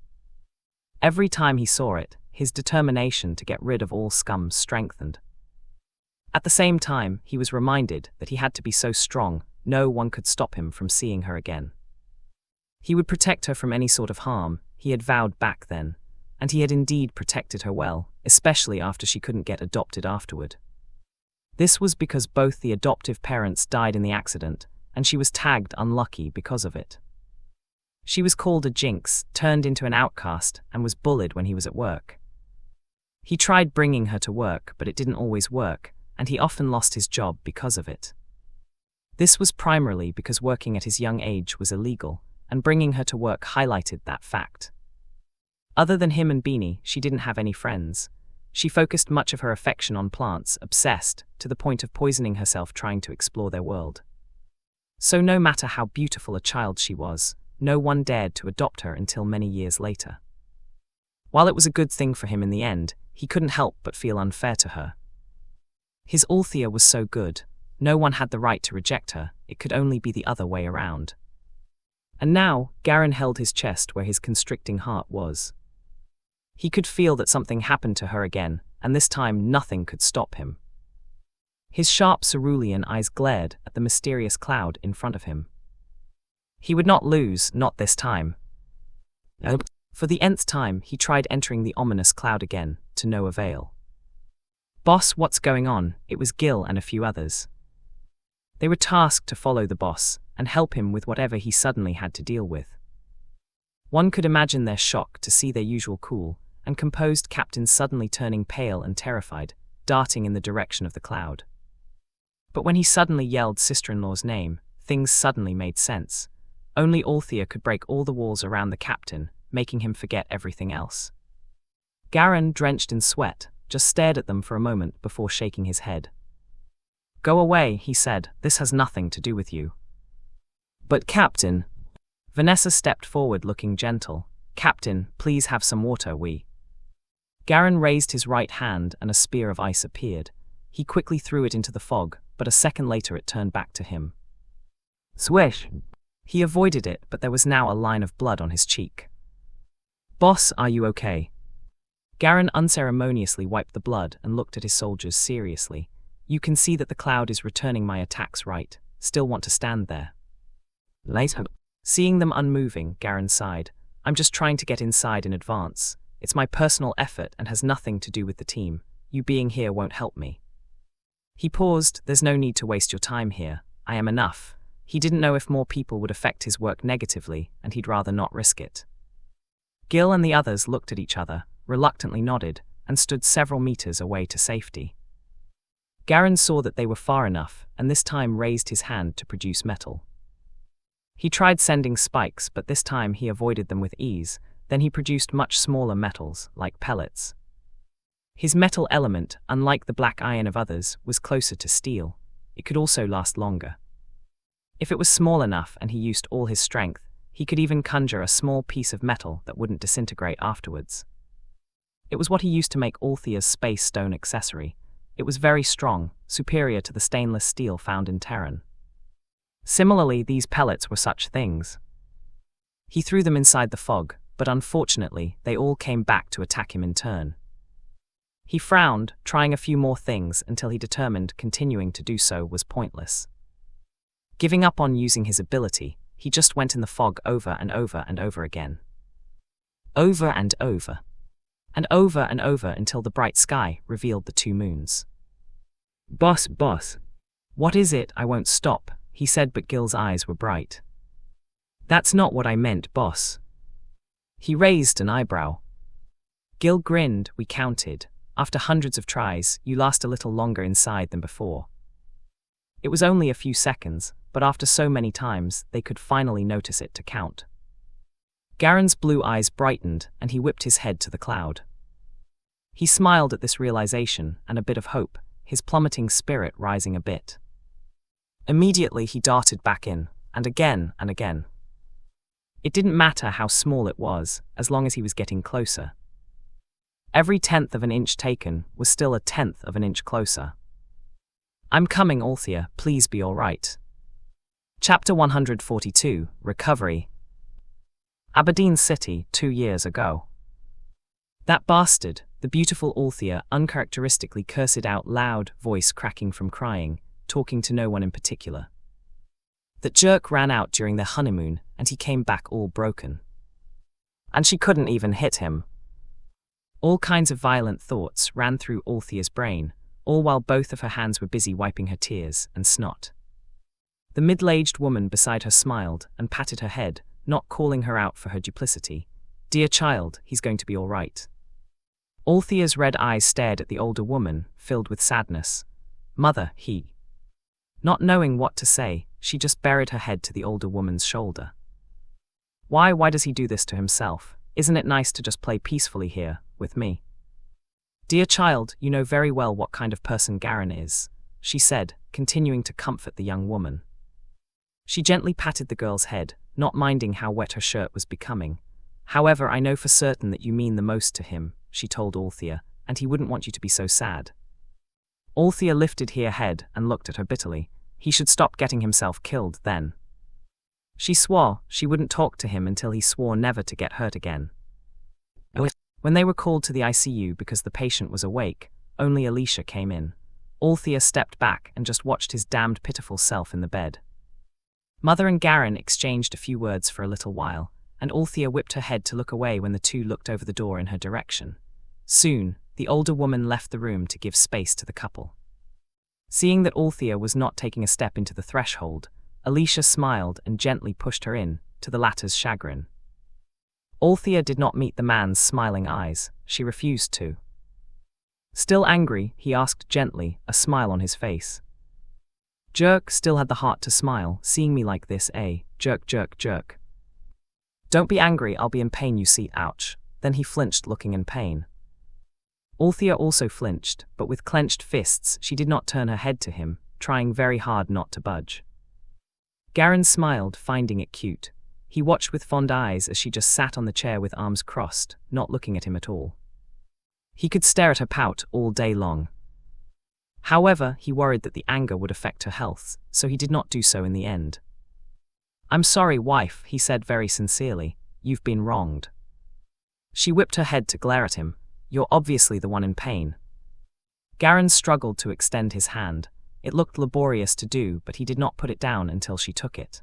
Every time he saw it, his determination to get rid of all scum strengthened. At the same time, he was reminded that he had to be so strong, no one could stop him from seeing her again. He would protect her from any sort of harm, he had vowed back then, and he had indeed protected her well, especially after she couldn't get adopted afterward. This was because both the adoptive parents died in the accident, and she was tagged unlucky because of it. She was called a jinx, turned into an outcast, and was bullied when he was at work. He tried bringing her to work, but it didn't always work, and he often lost his job because of it. This was primarily because working at his young age was illegal, and bringing her to work highlighted that fact. Other than him and Beanie, she didn't have any friends. She focused much of her affection on plants, obsessed, to the point of poisoning herself trying to explore their world. So no matter how beautiful a child she was, no one dared to adopt her until many years later. While it was a good thing for him in the end, he couldn't help but feel unfair to her. His Althea was so good, no one had the right to reject her, it could only be the other way around. And now, Garen held his chest where his constricting heart was. He could feel that something happened to her again, and this time nothing could stop him. His sharp cerulean eyes glared at the mysterious cloud in front of him. He would not lose, not this time. For the nth time, he tried entering the ominous cloud again, to no avail. "Boss, what's going on?" It was Gil and a few others. They were tasked to follow the boss and help him with whatever he suddenly had to deal with. One could imagine their shock to see their usual cool and composed captain suddenly turning pale and terrified, darting in the direction of the cloud. But when he suddenly yelled sister-in-law's name, things suddenly made sense. Only Althea could break all the walls around the captain, making him forget everything else. Garen, drenched in sweat, just stared at them for a moment before shaking his head. "Go away," he said, "this has nothing to do with you." "But Captain..." Vanessa stepped forward looking gentle. "Captain, please have some water, Garen raised his right hand and a spear of ice appeared. He quickly threw it into the fog, but a second later it turned back to him. Swish! He avoided it, but there was now a line of blood on his cheek. "Boss, are you okay?" Garen unceremoniously wiped the blood and looked at his soldiers seriously. "You can see that the cloud is returning my attacks, right? Still want to stand there?" Later. Seeing them unmoving, Garen sighed. "I'm just trying to get inside in advance. It's my personal effort and has nothing to do with the team. You being here won't help me." He paused. "There's no need to waste your time here. I am enough." He didn't know if more people would affect his work negatively, and he'd rather not risk it. Gil and the others looked at each other, reluctantly nodded, and stood several meters away to safety. Garen saw that they were far enough, and this time raised his hand to produce metal. He tried sending spikes, but this time he avoided them with ease. Then he produced much smaller metals, like pellets. His metal element, unlike the black iron of others, was closer to steel. It could also last longer. If it was small enough and he used all his strength, he could even conjure a small piece of metal that wouldn't disintegrate afterwards. It was what he used to make Althea's space stone accessory. It was very strong, superior to the stainless steel found in Terran. Similarly, these pellets were such things. He threw them inside the fog, but unfortunately, they all came back to attack him in turn. He frowned, trying a few more things until he determined continuing to do so was pointless. Giving up on using his ability, he just went in the fog over and over and over again. Over and over. And over and over until the bright sky revealed the two moons. Boss. What is it? I won't stop, he said, but Gil's eyes were bright. That's not what I meant, boss. He raised an eyebrow. Gil grinned. We counted. After hundreds of tries, you last a little longer inside than before. It was only a few seconds, but after so many times, they could finally notice it to count. Garen's blue eyes brightened, and he whipped his head to the cloud. He smiled at this realization and a bit of hope, his plummeting spirit rising a bit. Immediately he darted back in, and again and again. It didn't matter how small it was, as long as he was getting closer. Every 1/10 of an inch taken was still a 1/10 of an inch closer. I'm coming, Althea, please be all right. Chapter 142, Recovery. Aberdeen City, 2 years ago. That bastard, the beautiful Althea uncharacteristically cursed out loud, voice cracking from crying, talking to no one in particular. That jerk ran out during their honeymoon, and he came back all broken. And she couldn't even hit him. All kinds of violent thoughts ran through Althea's brain, all while both of her hands were busy wiping her tears and snot. The middle-aged woman beside her smiled and patted her head, not calling her out for her duplicity. "Dear child, he's going to be all right." Althea's red eyes stared at the older woman, filled with sadness. "Mother, he..." Not knowing what to say, she just buried her head to the older woman's shoulder. Why does he do this to himself? Isn't it nice to just play peacefully here, with me?" "Dear child, you know very well what kind of person Garen is," she said, continuing to comfort the young woman. She gently patted the girl's head, not minding how wet her shirt was becoming. "However, I know for certain that you mean the most to him," she told Althea, "and he wouldn't want you to be so sad." Althea lifted her head and looked at her bitterly. He should stop getting himself killed then. She swore she wouldn't talk to him until he swore never to get hurt again. When they were called to the ICU because the patient was awake, only Alicia came in. Althea stepped back and just watched his damned pitiful self in the bed. Mother and Garen exchanged a few words for a little while, and Althea whipped her head to look away when the two looked over the door in her direction. Soon, the older woman left the room to give space to the couple. Seeing that Althea was not taking a step into the threshold, Alicia smiled and gently pushed her in, to the latter's chagrin. Althea did not meet the man's smiling eyes. She refused to. Still angry, he asked gently, a smile on his face. "Jerk still had the heart to smile, seeing me like this, eh? Jerk, jerk, jerk." "Don't be angry, I'll be in pain, you see, ouch." Then he flinched, looking in pain. Althea also flinched, but with clenched fists she did not turn her head to him, trying very hard not to budge. Garen smiled, finding it cute. He watched with fond eyes as she just sat on the chair with arms crossed, not looking at him at all. He could stare at her pout all day long. However, he worried that the anger would affect her health, so he did not do so in the end. "I'm sorry, wife," he said very sincerely. "You've been wronged." She whipped her head to glare at him. "You're obviously the one in pain." Garen struggled to extend his hand. It looked laborious to do, but he did not put it down until she took it.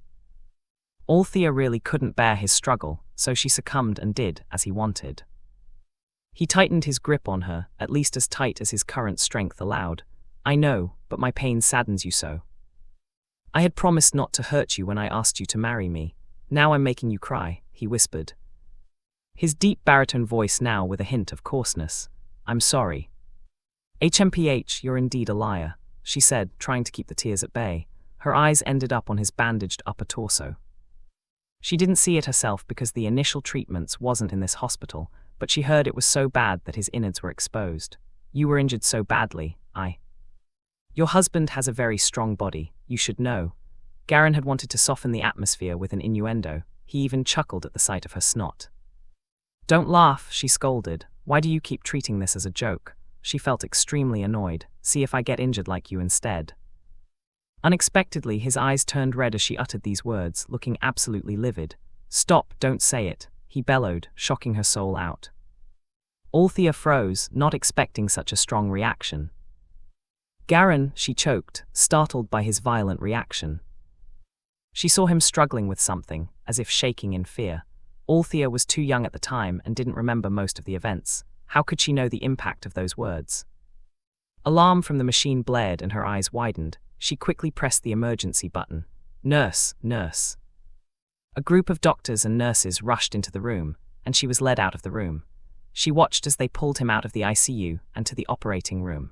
Althea really couldn't bear his struggle, so she succumbed and did as he wanted. He tightened his grip on her, at least as tight as his current strength allowed. "I know, but my pain saddens you so. I had promised not to hurt you when I asked you to marry me. Now I'm making you cry," he whispered. His deep baritone voice now with a hint of coarseness. "I'm sorry." "HMPH, you're indeed a liar," she said, trying to keep the tears at bay. Her eyes ended up on his bandaged upper torso. She didn't see it herself because the initial treatments wasn't in this hospital, but she heard it was so bad that his innards were exposed. "You were injured so badly, Your husband has a very strong body, you should know." Garen had wanted to soften the atmosphere with an innuendo. He even chuckled at the sight of her snot. "Don't laugh," she scolded. "Why do you keep treating this as a joke?" She felt extremely annoyed. "See if I get injured like you instead." Unexpectedly, his eyes turned red as she uttered these words, looking absolutely livid. "Stop, don't say it," he bellowed, shocking her soul out. Althea froze, not expecting such a strong reaction. "Garen," she choked, startled by his violent reaction. She saw him struggling with something, as if shaking in fear. Althea was too young at the time and didn't remember most of the events. How could she know the impact of those words? Alarm from the machine blared and her eyes widened. She quickly pressed the emergency button. "Nurse, nurse." A group of doctors and nurses rushed into the room, and she was led out of the room. She watched as they pulled him out of the ICU and to the operating room.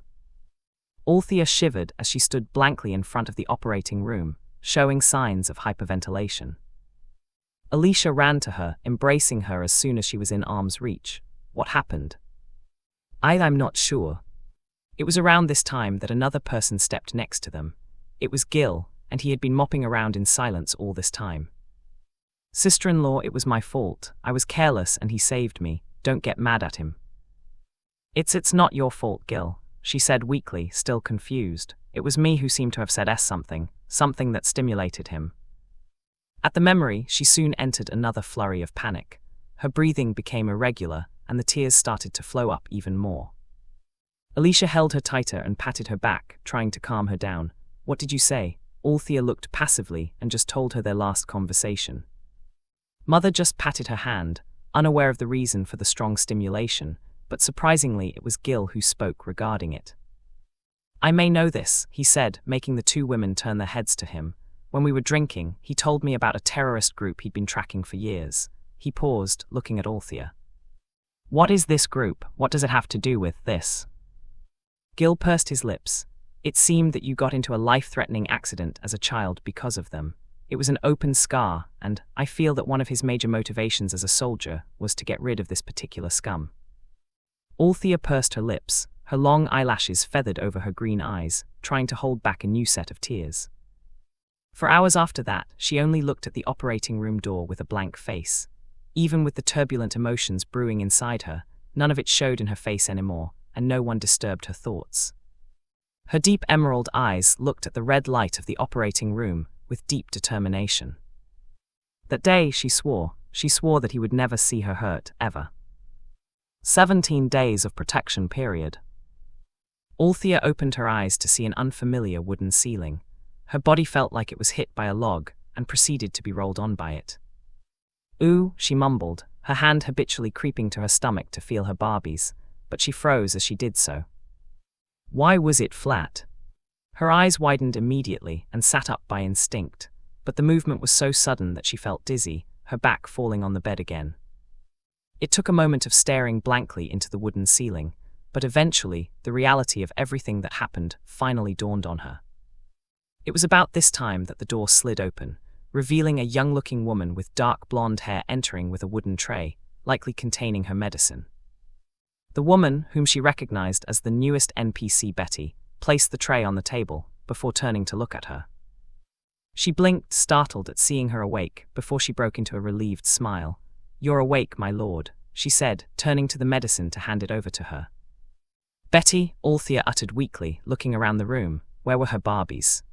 Althea shivered as she stood blankly in front of the operating room, showing signs of hyperventilation. Alicia ran to her, embracing her as soon as she was in arm's reach. "What happened?" I'm not sure." It was around this time that another person stepped next to them. It was Gil, and he had been mopping around in silence all this time. "Sister-in-law, it was my fault. I was careless and he saved me. Don't get mad at him." It's not your fault, Gil," she said weakly, still confused. "It was me who seemed to have said something that stimulated him." At the memory, she soon entered another flurry of panic. Her breathing became irregular, and the tears started to flow up even more. Alicia held her tighter and patted her back, trying to calm her down. "What did you say?" Althea looked passively and just told her their last conversation. Mother just patted her hand, unaware of the reason for the strong stimulation, but surprisingly it was Gil who spoke regarding it. "I may know this," he said, making the two women turn their heads to him. "When we were drinking, he told me about a terrorist group he'd been tracking for years." He paused, looking at Althea. "What is this group? What does it have to do with this?" Gil pursed his lips. "It seemed that you got into a life-threatening accident as a child because of them. It was an open scar, and I feel that one of his major motivations as a soldier was to get rid of this particular scum." Althea pursed her lips, her long eyelashes feathered over her green eyes, trying to hold back a new set of tears. For hours after that, she only looked at the operating room door with a blank face. Even with the turbulent emotions brewing inside her, none of it showed in her face anymore, and no one disturbed her thoughts. Her deep emerald eyes looked at the red light of the operating room with deep determination. That day, she swore that he would never see her hurt, ever. 17 days of protection period. Althea opened her eyes to see an unfamiliar wooden ceiling. Her body felt like it was hit by a log and proceeded to be rolled on by it. "Ooh," she mumbled, her hand habitually creeping to her stomach to feel her Barbies, but she froze as she did so. Why was it flat? Her eyes widened immediately and sat up by instinct, but the movement was so sudden that she felt dizzy, her back falling on the bed again. It took a moment of staring blankly into the wooden ceiling, but eventually the reality of everything that happened finally dawned on her. It was about this time that the door slid open, revealing a young-looking woman with dark blonde hair entering with a wooden tray, likely containing her medicine. The woman, whom she recognized as the newest NPC Betty, placed the tray on the table before turning to look at her. She blinked, startled at seeing her awake, before she broke into a relieved smile. "You're awake, my lord," she said, turning to the medicine to hand it over to her. "Betty," Althea uttered weakly, looking around the room. Where were her Barbies?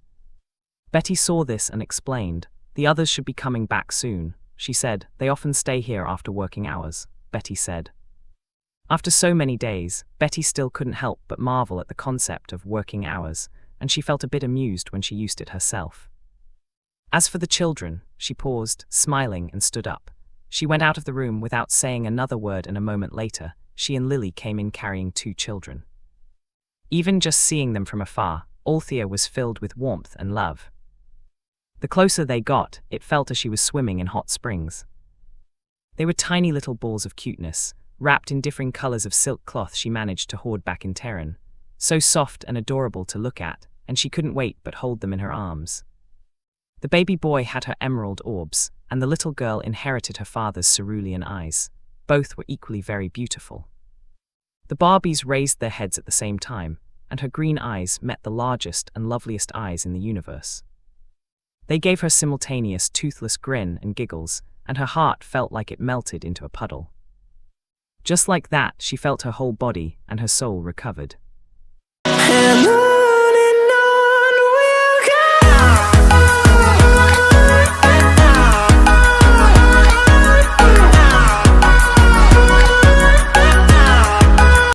Betty saw this and explained. "The others should be coming back soon," she said. "They often stay here after working hours," Betty said. After so many days, Betty still couldn't help but marvel at the concept of working hours, and she felt a bit amused when she used it herself. As for the children, she paused, smiling, and stood up. She went out of the room without saying another word, and a moment later, she and Lily came in carrying 2 children. Even just seeing them from afar, Althea was filled with warmth and love. The closer they got, it felt as she was swimming in hot springs. They were tiny little balls of cuteness, wrapped in differing colors of silk cloth she managed to hoard back in Terran. So soft and adorable to look at, and she couldn't wait but hold them in her arms. The baby boy had her emerald orbs, and the little girl inherited her father's cerulean eyes. Both were equally very beautiful. The Barbies raised their heads at the same time, and her green eyes met the largest and loveliest eyes in the universe. They gave her simultaneous toothless grin and giggles, and her heart felt like it melted into a puddle. Just like that, she felt her whole body and her soul recovered.